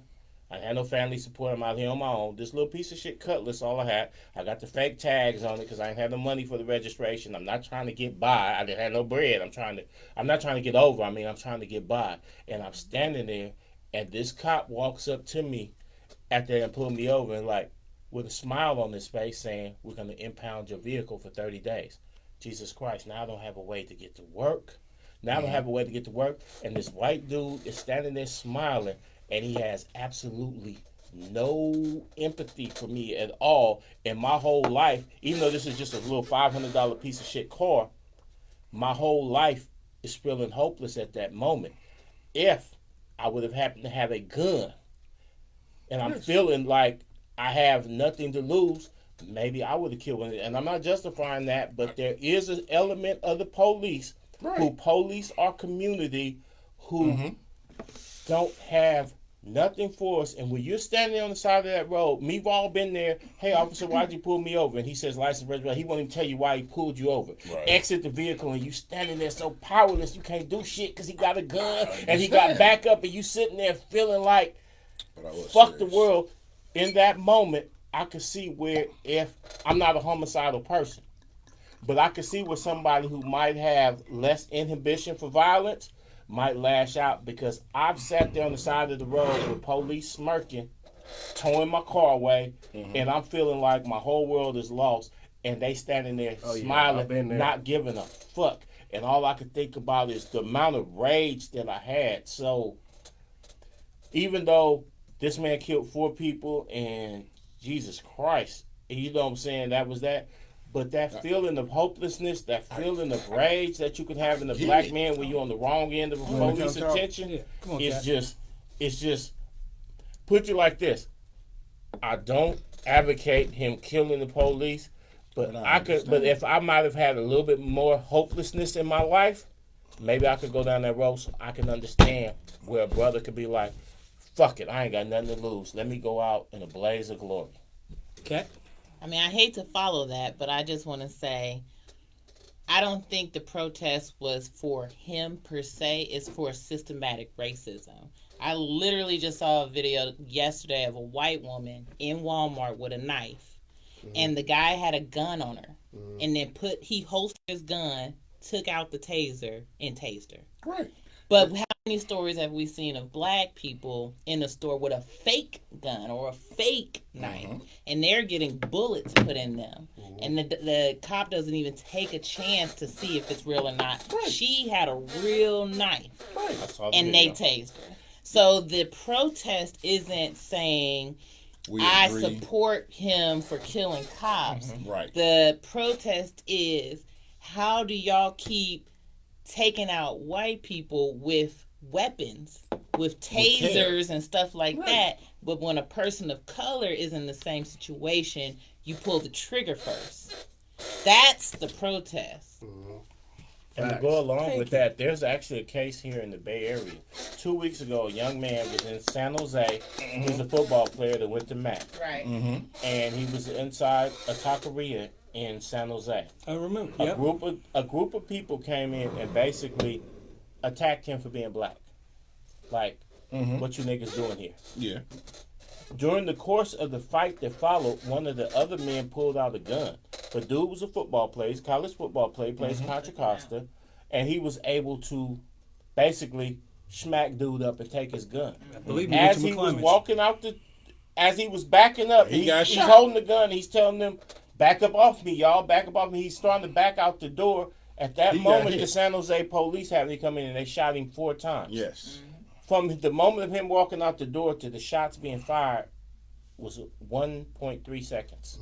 I didn't have no family support. I'm out here on my own. This little piece of shit Cutlass, all I had. I got the fake tags on it because I didn't have the money for the registration. I'm not trying to get by. I didn't have no bread. I'm not trying to get over. I'm trying to get by. And I'm standing there, and this cop walks up to me after they pulled me over and like, with a smile on his face saying, we're going to impound your vehicle for 30 days. Jesus Christ, now I don't have a way to get to work. And this white dude is standing there smiling, and he has absolutely no empathy for me at all. In my whole life, even though this is just a little $500 piece of shit car, my whole life is feeling hopeless at that moment. If I would have happened to have a gun, and I'm feeling like I have nothing to lose, maybe I would have killed one. And I'm not justifying that, but there is an element of the police who police our community who don't have nothing for us. And when you're standing on the side of that road, we've all been there. Hey, officer, why'd you pull me over? And he says, license registration. He won't even tell you why he pulled you over. Right. Exit the vehicle, and you standing there so powerless, you can't do shit because he got a gun and he got back up, and you sitting there feeling like, fuck the world. In that moment, I could see where, if I'm not a homicidal person, but I could see where somebody who might have less inhibition for violence might lash out, because I've sat there on the side of the road with police smirking, towing my car away, and I'm feeling like my whole world is lost, and they standing there smiling, not giving a fuck. And all I could think about is the amount of rage that I had. So even though this man killed 4 people, and Jesus Christ, you know what I'm saying, that was that. But that feeling of hopelessness, that feeling of rage that you can have in a black man when you're on the wrong end of a police attention, it's just, put you like this. I don't advocate him killing the police, but but if I might have had a little bit more hopelessness in my life, maybe I could go down that road so I can understand where a brother could be like, fuck it, I ain't got nothing to lose. Let me go out in a blaze of glory. Okay. I mean, I hate to follow that, but I just want to say, I don't think the protest was for him per se. It's for systematic racism. I literally just saw a video yesterday of a white woman in Walmart with a knife, and the guy had a gun on her, and then he holstered his gun, took out the taser, and tased her. Right. But how many stories have we seen of black people in a store with a fake gun or a fake knife, and they're getting bullets put in them, and the cop doesn't even take a chance to see if it's real or not. Right. She had a real knife, and they tased her. So the protest isn't saying, I support him for killing cops. Right. The protest is, how do y'all keep taking out white people with weapons, with tasers and stuff like that, but when a person of color is in the same situation, you pull the trigger first. That's the protest. And to go along with that, there's actually a case here in the Bay Area. 2 weeks ago, a young man was in San Jose. He was a football player that went to Mac. Right. And he was inside a taqueria in San Jose. I remember. A group of people came in and basically attacked him for being black. Like, what you niggas doing here? Yeah. During the course of the fight that followed, one of the other men pulled out a gun. The dude was a football player, college football player, plays Contra Costa, and he was able to basically smack dude up and take his gun. As he was walking out as he was backing up, he's holding the gun. He's telling them, back up off me, y'all. Back up off me. He's starting to back out the door. At that moment, the San Jose police had to come in, and they shot him 4 times. Yes. From the moment of him walking out the door to the shots being fired, was 1.3 seconds.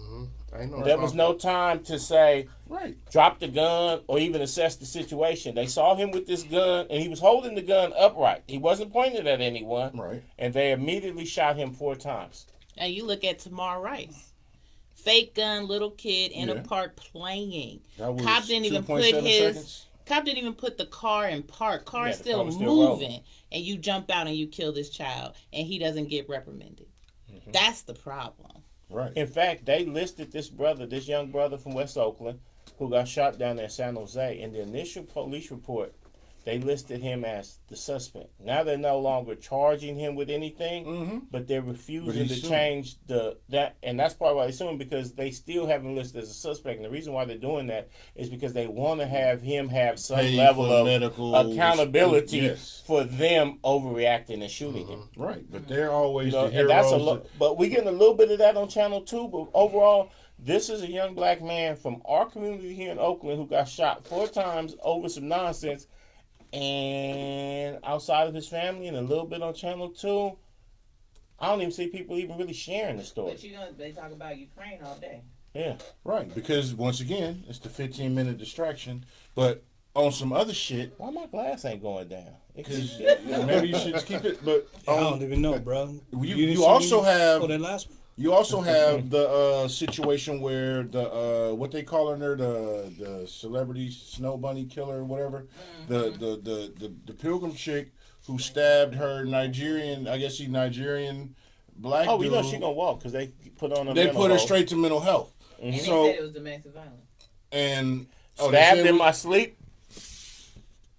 I know. There was no time to say, Right. drop the gun or even assess the situation. They saw him with this gun, and he was holding the gun upright. He wasn't pointed at anyone. Right. And they immediately shot him 4 times. And you look at Tamar Rice. Fake gun, little kid in Yeah. a park playing. That was Cop didn't even put 2.7 his... seconds. Cop didn't even put the car in park. Car's Yeah, the still car was still moving. rolling. And you jump out and you kill this child. And he doesn't get reprimanded. That's the problem. Right. In fact, they listed this young brother from West Oakland, who got shot down there in San Jose. In the initial police report, they listed him as the suspect. Now they're no longer charging him with anything, but they're refusing to change that, and that's part why they sue him, because they still have him listed as a suspect. And the reason why they're doing that is because they want to have him have some Pay level for of medical accountability yes. for them overreacting and shooting him. Right. But they're always You know, the and that's heroes. but we getting a little bit of that on Channel 2. But overall, this is a young black man from our community here in Oakland who got shot 4 times over some nonsense. And outside of his family and a little bit on Channel 2, I don't even see people even really sharing the story. But you know, they talk about Ukraine all day. Yeah. Right. Because, once again, it's the 15-minute distraction. But on some other shit, Why my glass ain't going down? because maybe you should keep it. But I don't even know, bro. you also have... Oh, that last one? You also have the situation where the what they calling her, the celebrity snow bunny killer or whatever, the pilgrim chick who stabbed her Nigerian, I guess she's Nigerian black Oh, we dude. know she gonna walk because they put on a They mental put her hold. straight to mental health. And they So said it was domestic violence. and they Stabbed said in it my was- sleep.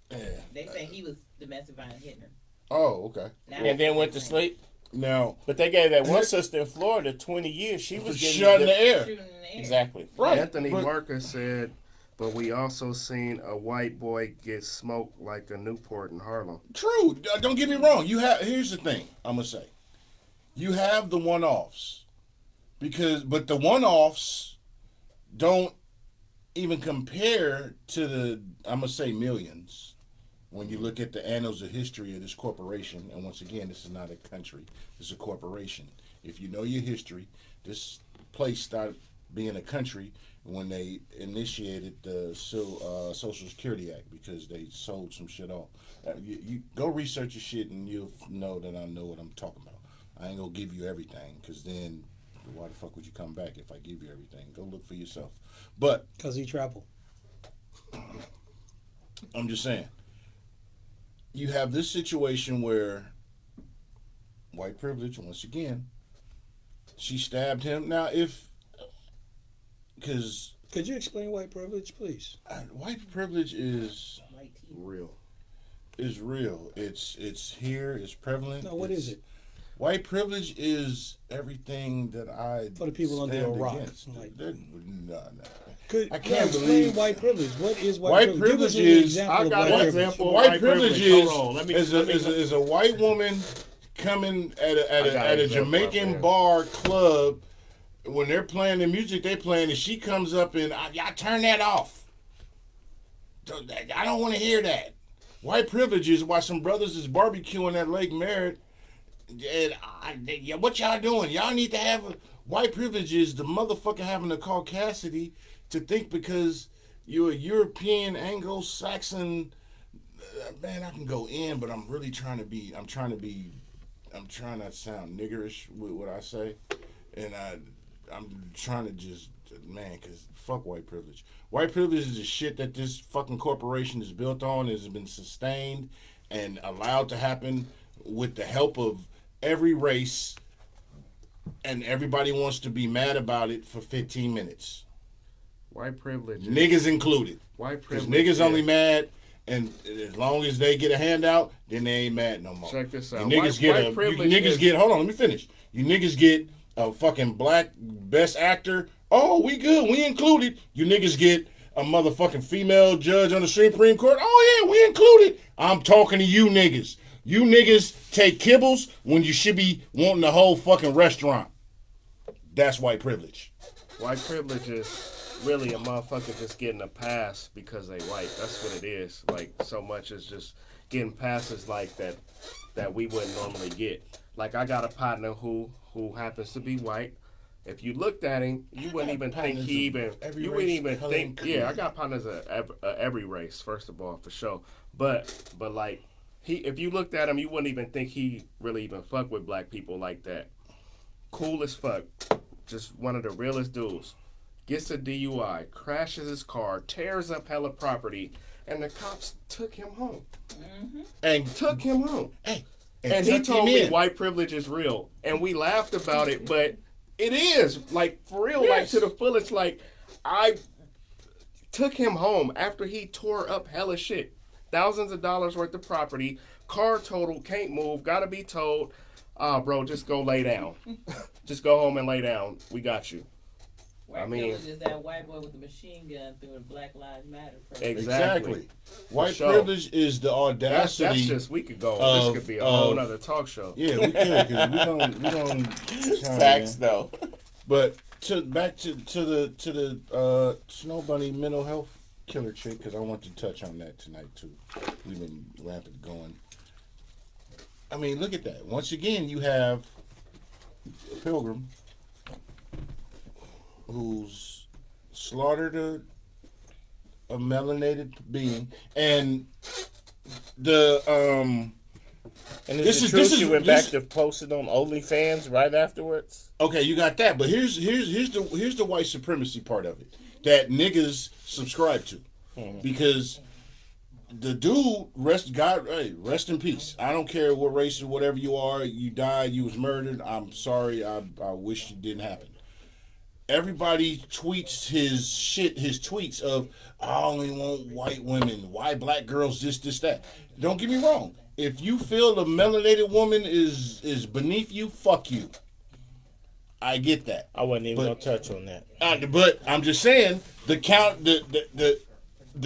Yeah. They say he was domestic violence hitting her. Oh, okay. Now And then went to sleep. Now But they gave that one sister in Florida 20 years. She was getting shut in the air. shooting in the air. Exactly. Right. Anthony but- Marcus said, but we also seen a white boy get smoked like a Newport in Harlem. True. Don't get me wrong. Here's the thing I'm gonna say. You have the one-offs, but the one-offs don't even compare to the, I'm gonna say, millions. When you look at the annals of history of this corporation, and once again, this is not a country, this is a corporation. If you know your history, this place started being a country when they initiated the Social Security Act because they sold some shit off. You go research your shit and you'll know that I know what I'm talking about. I ain't gonna give you everything because then why the fuck would you come back if I give you everything? Go look for yourself. But Because he traveled. I'm just saying, you have this situation where white privilege, once again, she stabbed him. Now, because Could you explain white privilege, please? white privilege is White tea. Real. real. It's here. It's prevalent. No, what is it? White privilege is everything that I For the people under a stand rock. against. Like- No. Could I you can't explain believe white privilege? What is white, White privilege? Give us privilege an is- example I of got white an privilege. example. White White privilege privilege. is Hold on, let me- is a white woman coming at a example Jamaican right there. bar club when they're playing the music they playing, and she comes up and y'all turn that off. I don't want to hear that. White privilege is why some brothers is barbecuing at Lake Merritt. And what y'all doing? Y'all need to have white privilege is the motherfucker having to call Cassidy to think because you're a European Anglo-Saxon. Man, I can go in, but I'm really trying not to sound niggerish with what I say, and I'm trying to just, man, because fuck white privilege. White privilege is the shit that this fucking corporation is built on, has been sustained and allowed to happen with the help of every race, and everybody wants to be mad about it for 15 minutes. White privilege. Niggas included. White Because privilege. niggas only is- mad, and as long as they get a handout, then they ain't mad no more. Check this out. You niggas get hold on, let me finish. You niggas get a fucking black best actor. Oh, we good, we included. You niggas get a motherfucking female judge on the Supreme Court. Oh yeah, we included. I'm talking to you niggas. You niggas take kibbles when you should be wanting the whole fucking restaurant. That's white privilege. White privilege is really a motherfucker just getting a pass because they white. That's what it is. Like, so much is just getting passes like that we wouldn't normally get. Like, I got a partner who who happens to be white. If you looked at him, you wouldn't even think partners he of even. every You wouldn't race, even color, think. and Yeah, I creed. got partners of every race. First of all, for sure. But like if you looked at him, you wouldn't even think he really even fuck with black people like that. Cool as fuck. Just one of the realest dudes. Gets a DUI, crashes his car, tears up hella property, and the cops took him home. And Took him home. hey, And he tucked told him me in. white privilege is real. And we laughed about it, but it is. Like, for real, like, Yes. to the fullest. Like, I took him home after he tore up hella shit. Thousands of dollars worth of property. Car total, can't move, gotta be towed. Bro, just go lay down. Just go home and lay down. We got you. White I mean- privilege is that white boy with the machine gun through the Black Lives Matter. protest. Exactly. White sure. privilege is the That's audacity. just, we could go. of- This could be a whole of- nother talk show. Yeah, we can because we don't. Facts though. But back to the Snow Bunny mental health killer chick because I want to touch on that tonight too. We've been rapid going. I mean, look at that. Once again, you have a pilgrim who's slaughtered a melanated being, and the And This is it is- true this she is- went this- back to posting on OnlyFans right afterwards? Okay, you got that, but here's the white supremacy part of it that niggas subscribe to, because the dude rest in peace. I don't care what race or whatever you are. You died. You was murdered. I'm sorry. I wish it didn't happen. Everybody tweets his tweets of I only want white women. Why black girls? This, that. Don't get me wrong. If you feel a melanated woman is beneath you, fuck you. I get that. I wasn't even But- gonna touch on that. But I'm just saying the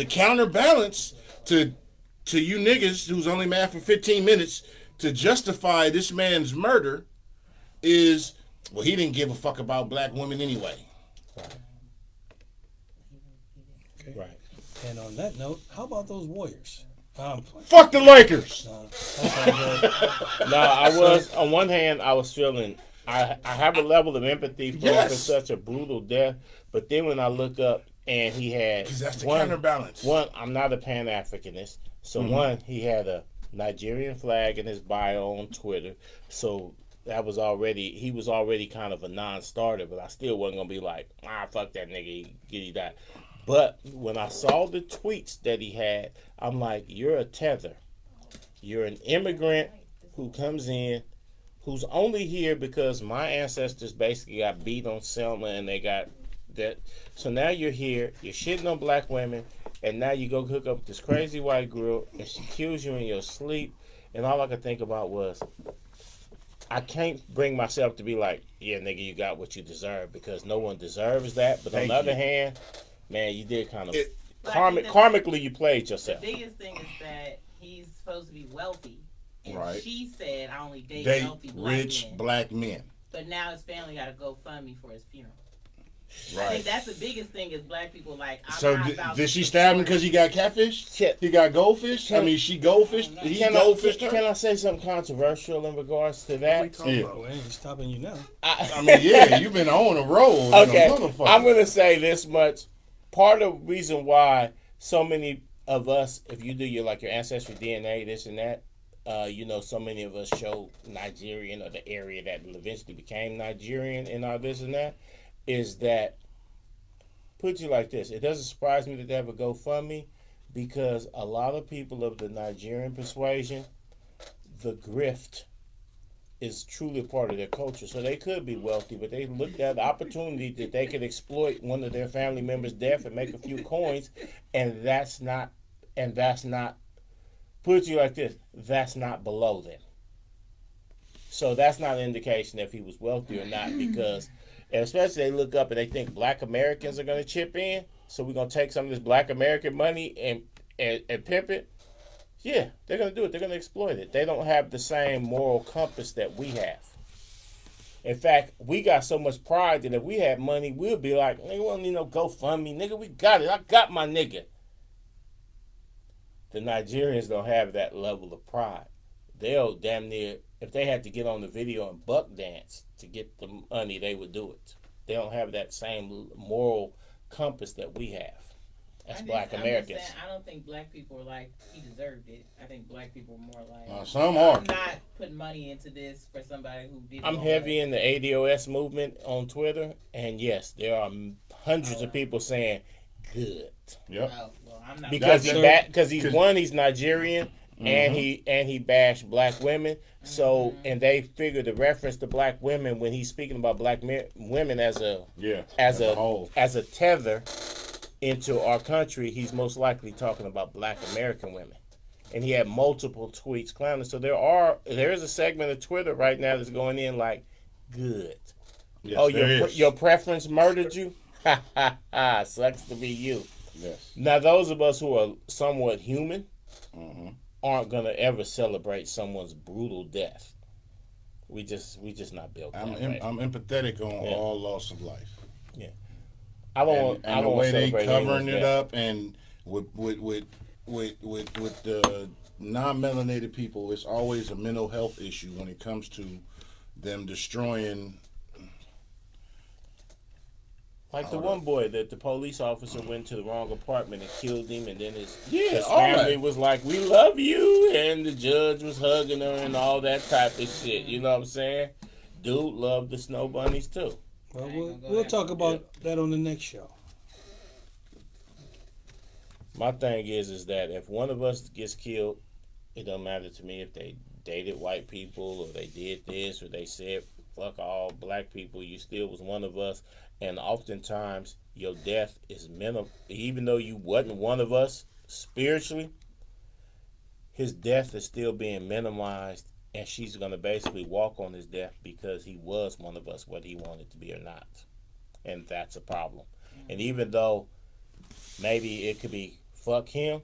counterbalance to you niggas who's only mad for 15 minutes to justify this man's murder is, well, he didn't give a fuck about black women anyway. Right. And on that note, how about those Warriors? I'm playing. Fuck the Lakers. That's all good. No, I was on one hand I was feeling I have a level of empathy for him for Yes. such a brutal death, but then when I look up and he had Because that's the one, counterbalance. one, I'm not a Pan Africanist, so one, he had a Nigerian flag in his bio on Twitter, so that was he was already kind of a non-starter, but I still wasn't gonna be like, fuck that nigga, he died. But when I saw the tweets that he had, I'm like, you're a tether. You're an immigrant who comes in, who's only here because my ancestors basically got beat on Selma and they got that. So now you're here, you're shitting on black women, and now you go hook up with this crazy white girl and she kills you in your sleep. And all I could think about was, I can't bring myself to be like, yeah, nigga, you got what you deserve, because no one deserves that. But on Thank the other you. hand, man, you did kind of But I think karmically you played The yourself. biggest thing is that he's supposed to be wealthy. And Right. she said, I only date They wealthy black rich men. black men. But now his family got to go fund me for his funeral. I Right. think that's the biggest thing is black people like, I'm So not did, about did to she stab him support- because he got catfish? Shit. He got goldfish? I mean, she goldfish. He goldfished her? Can I say something controversial in regards to We that? talk Yeah. about Oh, I ain't stopping you now. I mean, yeah, you've been on a roll. Okay, Like a motherfucker. I'm gonna say this much. Part of the reason why so many of us, if you do your ancestry DNA, this and that, so many of us show Nigerian or the area that eventually became Nigerian and all this and that, is that, put you like this, it doesn't surprise me that they have a GoFundMe, because a lot of people of the Nigerian persuasion, the grift is truly part of their culture. So they could be wealthy, but they looked at the opportunity that they could exploit one of their family members' death and make a few coins, and that's not, put it to you like this, that's not below them. So that's not an indication if he was wealthy or not, because, and especially they look up and they think black Americans are going to chip in, so we're going to take some of this black American money and pimp it. Yeah, they're going to do it. They're going to exploit it. They don't have the same moral compass that we have. In fact, we got so much pride that if we had money, we'll be like, nigga, we don't need no GoFundMe. Nigga, we got it. I got my nigga. The Nigerians don't have that level of pride. they'll damn near, if they had to get on the video and buck dance to get the money, they would do it. They don't have that same moral compass that we have as Black Americans. I don't think black people are like, he deserved it. I think black people are more like, some are. I'm not putting money into this for somebody who did. I'm heavy in the ADOS movement on Twitter, and yes, there are hundreds of people saying, good. Yep. Well, I'm not Because That's he's Nigerian, and he bashed black women. So, and they figure the reference to black women when he's speaking about black women as a tether into our country, he's most likely talking about Black American women. And he had multiple tweets clowning. So there is a segment of Twitter right now that's going in like, good. Yes, your preference murdered you? Ha ha ha. Sucks to be you. Yes. Now those of us who are somewhat human aren't gonna ever celebrate someone's brutal death. We just not built that way. I'm empathetic on all loss of life. Yeah. I don't the way they covering it up, and with the non-melanated people, it's always a mental health issue when it comes to them destroying. Like the one boy that the police officer went to the wrong apartment and killed him, and then his all family that. was like, "We love you," and the judge was hugging her and all that type of shit. You know what I'm saying? Dude loved the snow bunnies too. Well, we'll talk about that on the next show. My thing is that if one of us gets killed, it don't matter to me if they dated white people or they did this or they said fuck all black people. You still was one of us, and oftentimes your death is minimal. Even though you wasn't one of us spiritually, his death is still being minimized, and she's gonna basically walk on his death because he was one of us, whether he wanted to be or not, and that's a problem. And even though maybe it could be fuck him,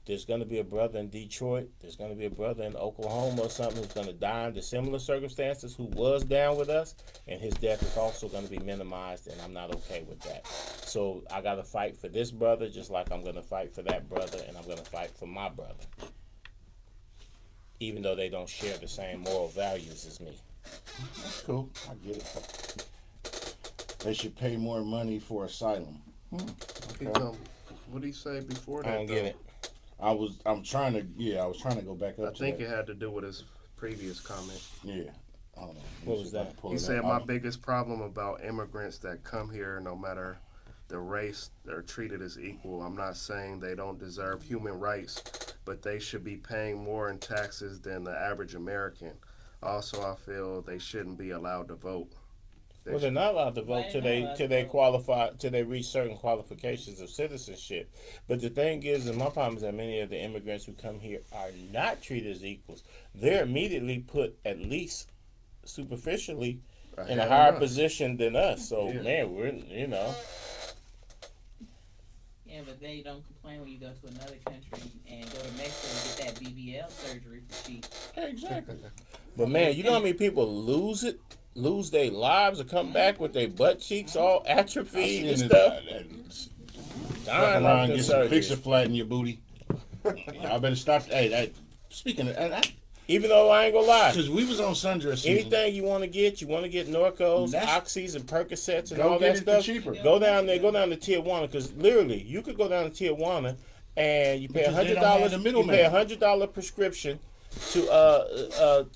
there's going to be a brother in Detroit, there's going to be a brother in Oklahoma or something who's going to die under similar circumstances who was down with us, and his death is also going to be minimized, and I'm not okay with that. So I got to fight for this brother just like I'm going to fight for that brother, and I'm going to fight for my brother, even though they don't share the same moral values as me. That's cool. I get it. They should pay more money for asylum. Okay. What did he say before that? I don't get it. I was trying to go back up. I think it had to do with his previous comment. Yeah. I don't know. What was that? He said, my biggest problem about immigrants that come here, no matter the race, they're treated as equal. I'm not saying they don't deserve human rights, but they should be paying more in taxes than the average American. Also, I feel they shouldn't be allowed to vote. Well, they're not allowed to vote till they reach certain qualifications of citizenship. But the thing is, and my problem is that many of the immigrants who come here are not treated as equals. They're immediately put, at least superficially, in a higher position than us. So, man, we're, you know. Yeah, but they don't complain when you go to another country and go to Mexico and get that BBL surgery for cheap. Exactly. But, man, you know how many people lose their lives or come back with their butt cheeks all atrophied and stuff? Dying around, get some fixer flat in your booty. Y'all better stop. Hey, speaking of... Even though I ain't gonna lie, because we was on Sundress season. Anything you want to get Norcos, Oxys, and Percocets and all that stuff. Cheaper. Go down there, go down to Tijuana, because literally you could go down to Tijuana and you pay $100. You pay $100 prescription to the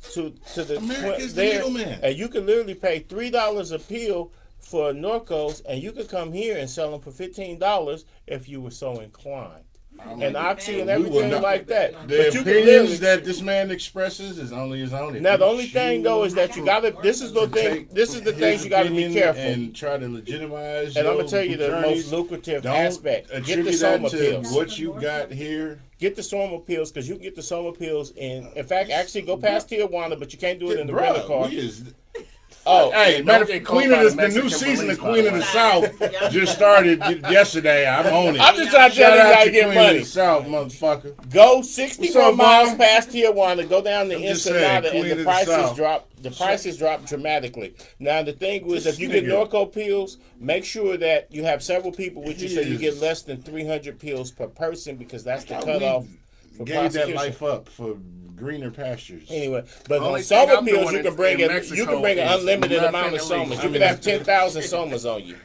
America's the middleman, and you can literally pay $3 a pill for Norcos, and you could come here and sell them for $15 if you were so inclined. And Oxy and everything like that. The opinions that this man expresses is only his own. Now the only thing though is that you gotta. This is the thing. This is the things you gotta be careful and try to legitimize. And I'm gonna tell you the most lucrative aspect. Get the Soma pills. What you got here. Get the Soma pills because you can get the Soma pills in fact, actually go past Tijuana, but you can't do it in the rental car. Hey, Queen of the new season of Queen of the South just started yesterday. I'm on it. I'm just trying to tell you how to get money. South, motherfucker. Go 61 miles past Tijuana. Go down to Ensenada, and the prices drop. The prices drop dramatically. Now the thing was, if you get Norco pills, make sure that you have several people with you, so you get less than 300 pills per person, because that's the cutoff. gave that prosecution. life up for greener pastures. Anyway, but Only on thing soma I'm pills, doing you can in bring it. You Mexico can bring an is unlimited nothing amount of illegal. somas. You can have 10,000 somas on you.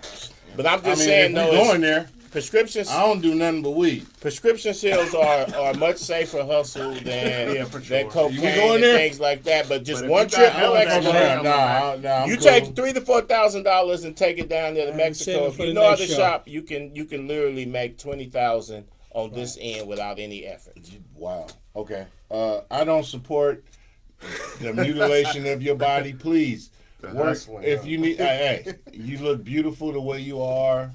But I'm just I mean, saying, if though, we is going there, prescriptions. I don't do nothing but weed. Prescription sales are much safer hustle than for sure. than cocaine You going and there? things like that. But just But if one you got trip, hell no of that extra shit, money. Nah, I'm You cool. take $3,000 to $4,000 and take it down there to I'm Mexico. saving If for you the know how next to show. shop, you can literally make 20,000 on this end without any effort. Wow. Okay. I don't support the mutilation of your body. Please work hustling, if huh? you need. Hey, you look beautiful the way you are.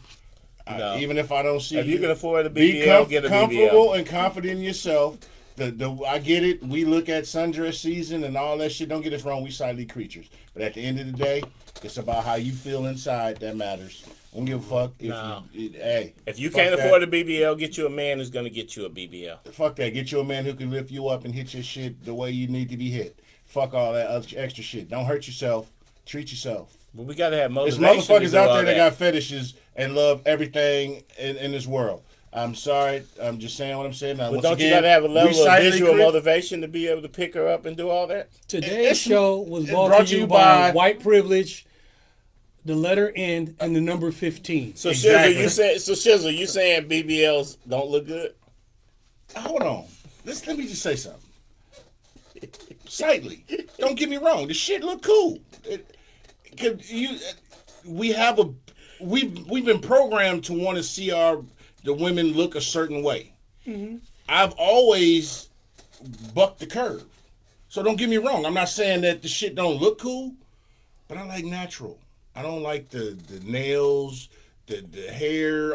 No. Even if I don't see If you can afford a be BBL, get a comfortable BBL. and confident in yourself. I get it. We look at sundress season and all that shit. Don't get us wrong. We sightly creatures. But at the end of the day, it's about how you feel inside that matters. I don't give a fuck. No. Hey, If you fuck can't that. afford a BBL, get you a man who's going to get you a BBL. Fuck that. Get you a man who can lift you up and hit your shit the way you need to be hit. Fuck all that extra shit. Don't hurt yourself. Treat yourself. But we got to have There's motivation. to motherfuckers do out all there that got fetishes and love everything in this world. I'm sorry. I'm just saying what I'm saying. Now, But once don't again, you got to have a we level of sightly visual crit- motivation to be able to pick her up and do all that? Today's show was brought to you by by white privilege, the letter N, and the number 15. So Exactly. Shizzle, you saying BBLs don't look good? Hold on. Let me just say something. Sightly. Don't get me wrong. The shit look cool. We've been programmed to want to see the women look a certain way. Mm-hmm. I've always bucked the curve. So don't get me wrong. I'm not saying that the shit don't look cool, but I like natural. I don't like the nails, the hair.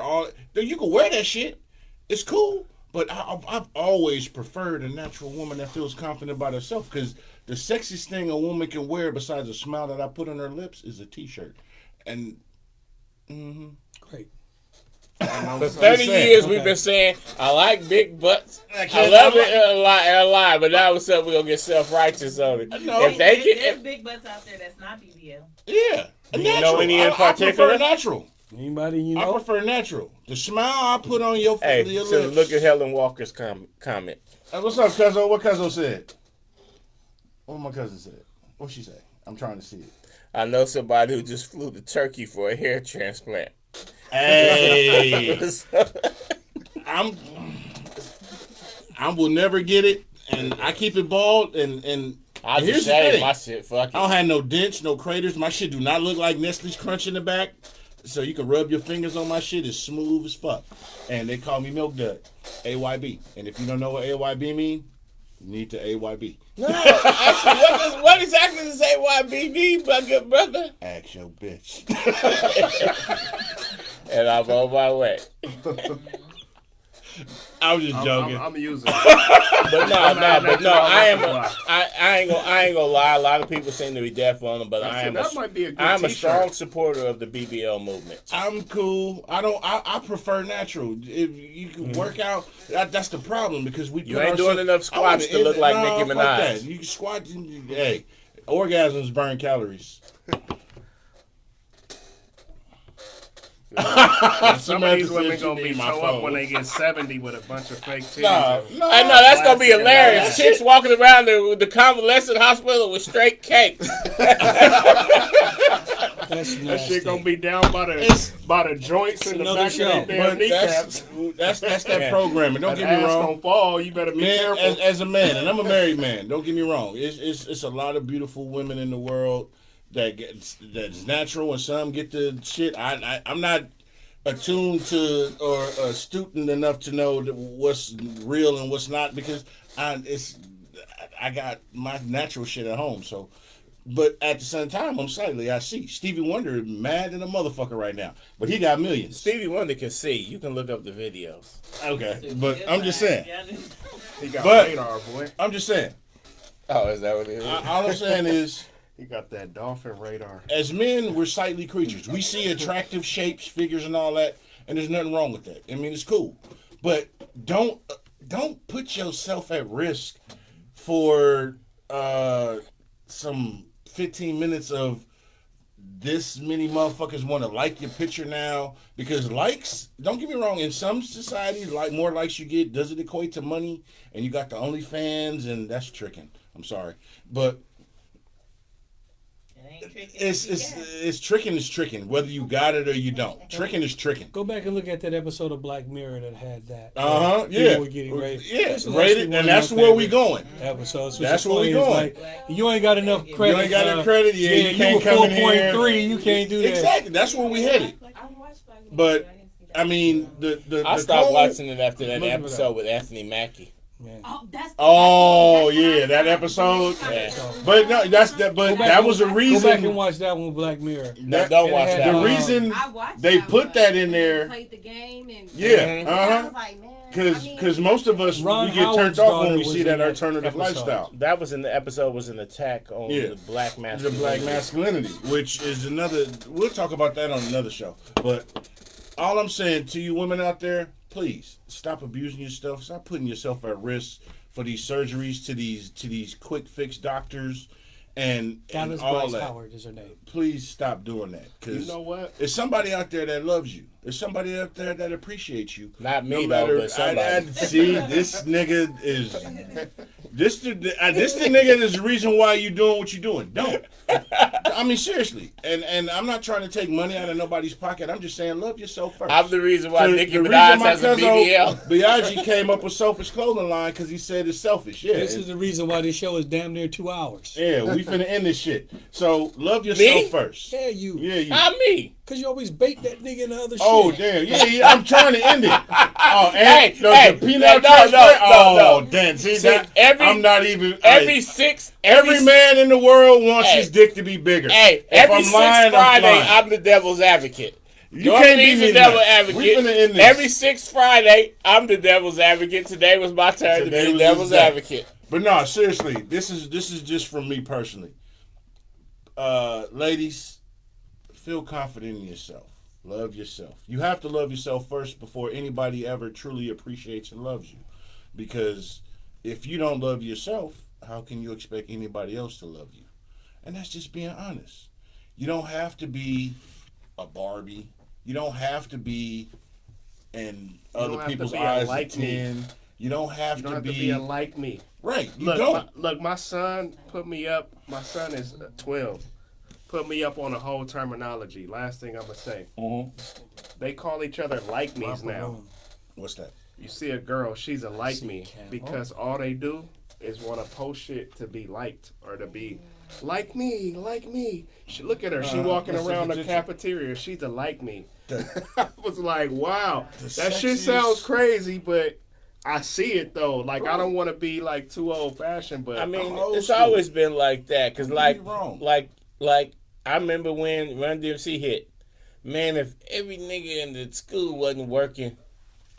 You can wear that shit. It's cool. But I've always preferred a natural woman that feels confident about herself, because the sexiest thing a woman can wear besides a smile that I put on her lips is a t-shirt. And Great. For 30 years, we've been saying, I like big butts. I can't- love it a lot. But now all of a sudden, we're going to get self-righteous on it. No. If they There's can, big butts out there that's not BBL. yeah, Do you natural. know any in I particular? prefer natural. Anybody you I know? prefer natural. The smile I put on your hey, your so lips. look at Helen Walker's comment. Hey, what's up, Cuzzo? What Cuzzo said? What my cousin said? What she say? I'm trying to see it. I know somebody who just flew to Turkey for a hair transplant. Hey, I will never get it, and I keep it bald. And I here's just the shaved thing. my shit. Fuck I don't it. have no dents, no craters. My shit do not look like Nestle's Crunch in the back. So you can rub your fingers on my shit. It's smooth as fuck. And they call me Milk Dud. AYB. And if you don't know what AYB mean, you need to AYB. No, actually, what exactly does AYB mean, my good brother? Ask your bitch. And I'm on my way. I was just joking. I'm using it. But I ain't gonna lie. A lot of people seem to be deaf on them, but That might be a good I'm a t-shirt. strong supporter of the BBL movement. I'm cool. I prefer natural. If you can work out, that's the problem, because we You put ain't doing enough squats to look like Nicki fuck Minaj. that. You can squat. Hey, orgasms burn calories. Some of these women gonna be toe up when they get 70 with a bunch of fake titties. No, I know that's gonna be Plastic hilarious. and Chicks walking around the convalescent hospital with straight cakes. That's That nasty. shit gonna be down by the joints in the another back show. of their damn But kneecaps. that's that programming. Don't That get me ass wrong. gonna fall. You better be Man, careful. as a man, and I'm a married man. Don't get me wrong. It's a lot of beautiful women in the world that's natural, and some get the shit. I'm not attuned to or astute enough to know what's real and what's not, because I got my natural shit at home. So, but at the same time, I see Stevie Wonder is mad than a motherfucker right now, but he got millions. Stevie Wonder can see. You can look up the videos. Okay, but I'm just saying. He got but- radar, boy. I'm just saying. Oh, is that what it is? All I'm saying is, He got that dolphin radar. as men, we're sightly creatures. We see attractive shapes, figures, and all that, and there's nothing wrong with that. I mean, it's cool, but don't put yourself at risk for some 15 minutes of this many motherfuckers want to like your picture now because likes. Don't get me wrong. In some societies, like more likes you get, does it equate to money? And you got the OnlyFans, and that's tricking. I'm sorry, but it's tricking is tricking. Whether you got it or you don't, tricking is tricking. Go back and look at that episode of Black Mirror that had that. Yeah. Were getting rated. Yeah, rated, and that's where we going. Episodes. That's where we going. Like, you ain't got enough credit. You ain't got enough credit. Yeah, you can't were come in here. 4.3. You can't do that. Exactly. That's where we headed. But I mean, I stopped watching it after that episode with Anthony Mackie. Yeah. That episode. Yeah. But no, that was a reason. Go back and watch that one with Black Mirror. Don't watch that. The reason they put that in there. Played the game and Yeah. I was like, man. Because most of us Ron we get turned Howard's off when daughter we was see in that that alternative episode. lifestyle. That was in the episode. Was an attack on the black The masculinity. black masculinity, which is another. We'll talk about that on another show. But all I'm saying to you women out there, please stop abusing yourself. Stop putting yourself at risk for these surgeries to these quick fix doctors and Dallas all Bryce that. Howard is her name. Please stop doing that. You Because know what? there's somebody out there that loves you. There's somebody out there that appreciates you. Not me, No though, matter, but somebody. see, this nigga is this the nigga is the reason why you doing what you doing. Don't. I mean, seriously. And I'm not trying to take money out of nobody's pocket. I'm just saying, love yourself first. I'm the reason why So Nicki the reason Minaj my has a cousin BBL. Biaggi came up with Selfish Clothing Line because he said it's selfish. Yeah. This is the reason why this show is damn near 2 hours. Yeah, we finna end this shit. So love yourself Me? first. Yeah, you. Yeah, you. Not me. Because you always bait that nigga in the other Oh shit. damn! Yeah, I'm trying to end it. Oh, and Hey, the peanut no, trash no, plate? no, Oh, no. damn! See, See, that, I'm not even. Every man in the world wants Hey. his dick to be bigger. Hey, If every I'm sixth lying, Friday, I'm lying. I'm the devil's advocate. You can't be the me devil tonight. We finna end advocate. this. Every sixth Friday, I'm the devil's advocate. Today was my turn to Today be the was devil's his day. advocate. But no, seriously, this is just from me personally. Ladies, feel confident in yourself. Love yourself. You have to love yourself first before anybody ever truly appreciates and loves you. Because if you don't love yourself, how can you expect anybody else to love you? And that's just being honest. You don't have to be a Barbie. You don't have to be in other people's eyes like a 10. You don't have You to don't have be to be a like me. right. You don't. Look, my son put me up. My son is 12. Put me up on a whole terminology. Last thing I'm gonna say. They call each other like me's now. What's that? You see a girl, she's a like me because all they do is want to post shit to be liked or to be like me, like me. Look at her, she walking that's around the legit. cafeteria. She's a like me. The- I was like, wow, that shit sexiest- sounds crazy, but I see it though. Like I don't want to be like too old fashioned, but I mean, old it's school. always been like that. Cause like, You're wrong. like I remember when Run DMC hit. Man, if every nigga in the school wasn't working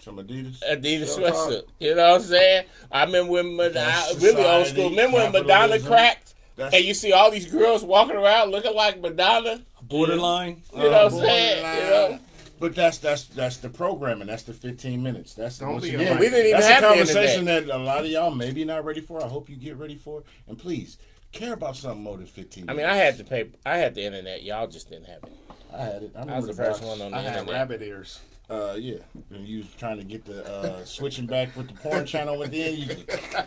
Some Adidas. sweatshirt, you know what I'm saying? I remember when That's really old society, school. Remember when Madonna capitalism. cracked, That's- and you see all these girls walking around looking like Madonna. Borderline. You know what I'm saying? You know? But that's the programming. That's the 15 minutes. That's Don't once be again, a- We didn't even that's have a the conversation that a lot of y'all maybe not ready for. I hope you get ready for. And please care about something more than 15 minutes. I mean, I had the internet. Y'all just didn't have it. I had it. I was the first one on the I had internet. rabbit ears. Yeah. When you was trying to get the switching back with the porn channel and then you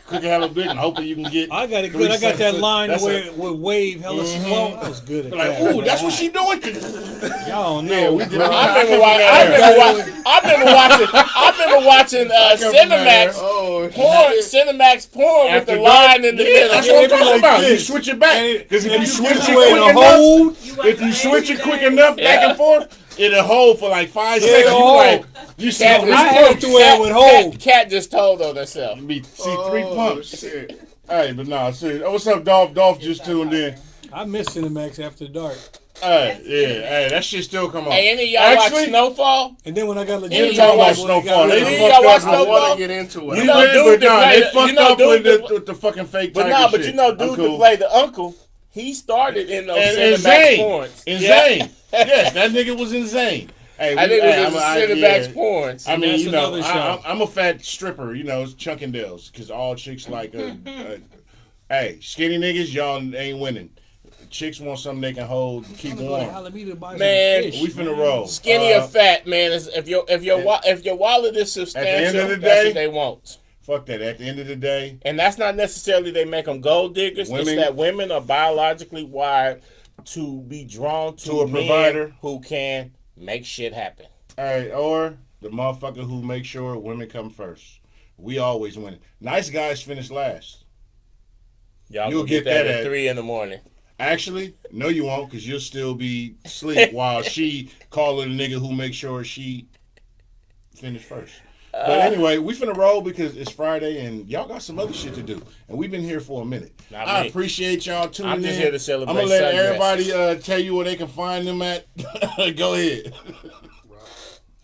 click a hella bit and hopefully you can get. I got it good. I got that line That's where with Wave hella slow. I was good at like, that. ooh, that's what she doing. Y'all know. Yeah, we did. I remember watching Cinemax Oh, porn, Cinemax porn with After the dark? line in the Yeah, middle. that's what I'm It'd be talking like about. You this. switch it back because if you switch it Switch quick it enough, hold. if you switch it quick enough back and forth, it'll hold for like 5 Yeah, seconds. You hold. like you see Cat, this I had pump. to where it would hold. Cat just told on herself. See 3 pumps. Shit. Hey, but nah, seriously. Oh, what's up, Dolph? Dolph just tuned in. I miss Cinemax after dark. Hey, yeah, hey, that shit still come on. Hey, any of y'all watch Actually, Snowfall? And then when I got Any legit, y'all watch Snowfall? They They y'all fucked watch up. I want Snowfall? to get into it. We You know, win, dude but that nah, play they the- fucked you know, up dude with the fucking fake But tiger nah, but shit. you know, I'm dude cool. to play the uncle, he started in those And Cinemax Zane. porns. Insane. Yes, that nigga was insane. Hey, I think it was I- Cinemax porns. I mean, That's you know, another show. I'm a fat stripper, you know, it's Chuckendales, because all chicks like hey, skinny niggas, y'all ain't winning. Chicks want something they can hold and keep I'm gonna go to warm. Alameda to buy some Man, fish, We finna man. roll. Skinny or fat, man. If your wallet is substantial, end of the that's day- what they want. Fuck that. At the end of the day, And that's not necessarily they make them gold diggers. Women- It's that women are biologically wired to be drawn to a men provider. who can make shit happen. hey, or the motherfucker who makes sure women come first. We always win. Nice guys finish last. Y'all You'll will get get that that at at- 3 a.m. Actually, no, you won't, because you'll still be asleep while she calling the nigga who makes sure she finish first. But anyway, we finna roll because it's Friday and y'all got some other shit to do. And we've been here for a minute. Not I me. appreciate y'all tuning in. I'm just here to celebrate I'm gonna let sundresses. everybody tell you where they can find them at. Go ahead.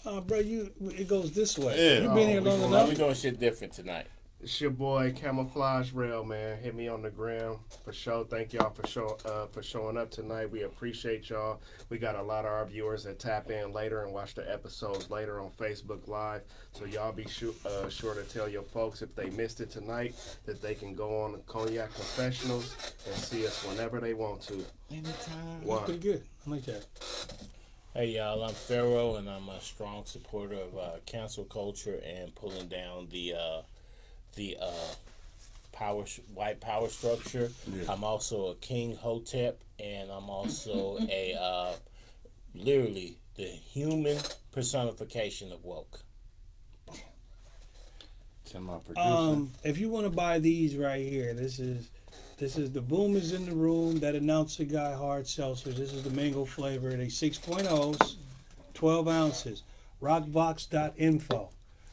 Bro, it goes this way. Yeah. You've been here long We're enough. doing shit different tonight. It's your boy Camouflage Rail, man. Hit me on the gram for sure. Thank y'all for showing up tonight. We appreciate y'all. We got a lot of our viewers that tap in later and watch the episodes later on Facebook Live. So y'all be sure to tell your folks if they missed it tonight that they can go on the Cognac Confessionals and see us whenever they want to. Anytime. Wow. That's pretty good. I like that. Hey y'all, I'm Pharoah and I'm a strong supporter of cancel culture and pulling down the white power structure. Yeah. I'm also a King Hotep, and I'm also a literally the human personification of woke. To my producer. If you want to buy these right here, this is the Boomers in the Room that Announcer Guy hard seltzers. This is the mango flavor. They 6.0s, 12 ounces. Rockbox.info.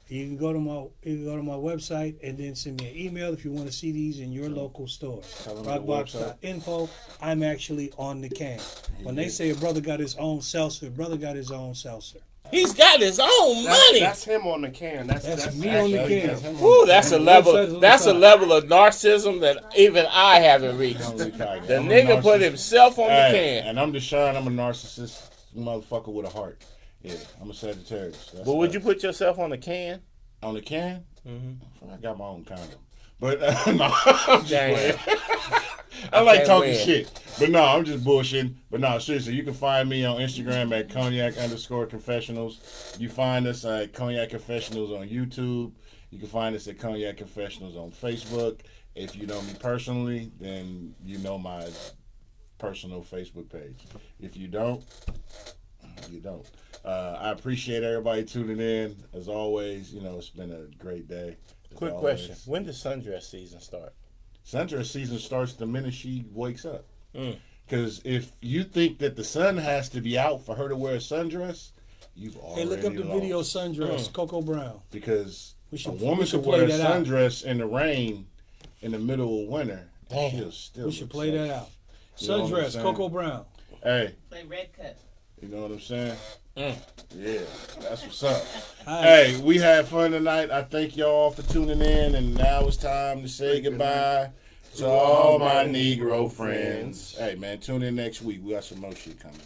You can go to my website and then send me an email if you want to see these in your local store. Tell them the website. Rockbox.info. I'm actually on the can. When they say a brother got his own seltzer, brother got his own seltzer. He's got his own money. That's him on the can. That's me on the actually can. him. Woo, that's a website is level. on That's the a side. level of narcissism that even I haven't reached. The nigga put himself on the can. And I'm Deshaun. I'm a narcissist motherfucker with a heart. Yeah, I'm a Sagittarius. That's But would us. you put yourself on the can? On the can? Mm-hmm. I got my own condom. But no, I'm just Damn. playing. I like can't talking win. shit. But no, I'm just bullshitting. But no, seriously, you can find me on Instagram at Cognac_Confessionals. You find us at Cognac Confessionals on YouTube. You can find us at Cognac Confessionals on Facebook. If you know me personally, then you know my personal Facebook page. If you don't, you don't. I appreciate everybody tuning in. As always, it's been a great day. As Quick always. question: when does sundress season start? Sundress season starts the minute she wakes up. Mm. Because if you think that the sun has to be out for her to wear a sundress, you've already Hey, look up the lost. video Sundress, Coco Brown. Because We should- a woman we should could wear a play that out. sundress in the rain in the middle of winter. And Damn. she'll still We should look play that sexy. out. You know what I'm Sundress, saying? Coco Brown. Hey, Play Red Cup. you know what I'm saying? Mm. Yeah, that's what's up. All right. Hey, we had fun tonight. I thank y'all for tuning in, and now it's time to say goodbye to all my Negro friends. Hey, man, tune in next week. We got some more shit coming.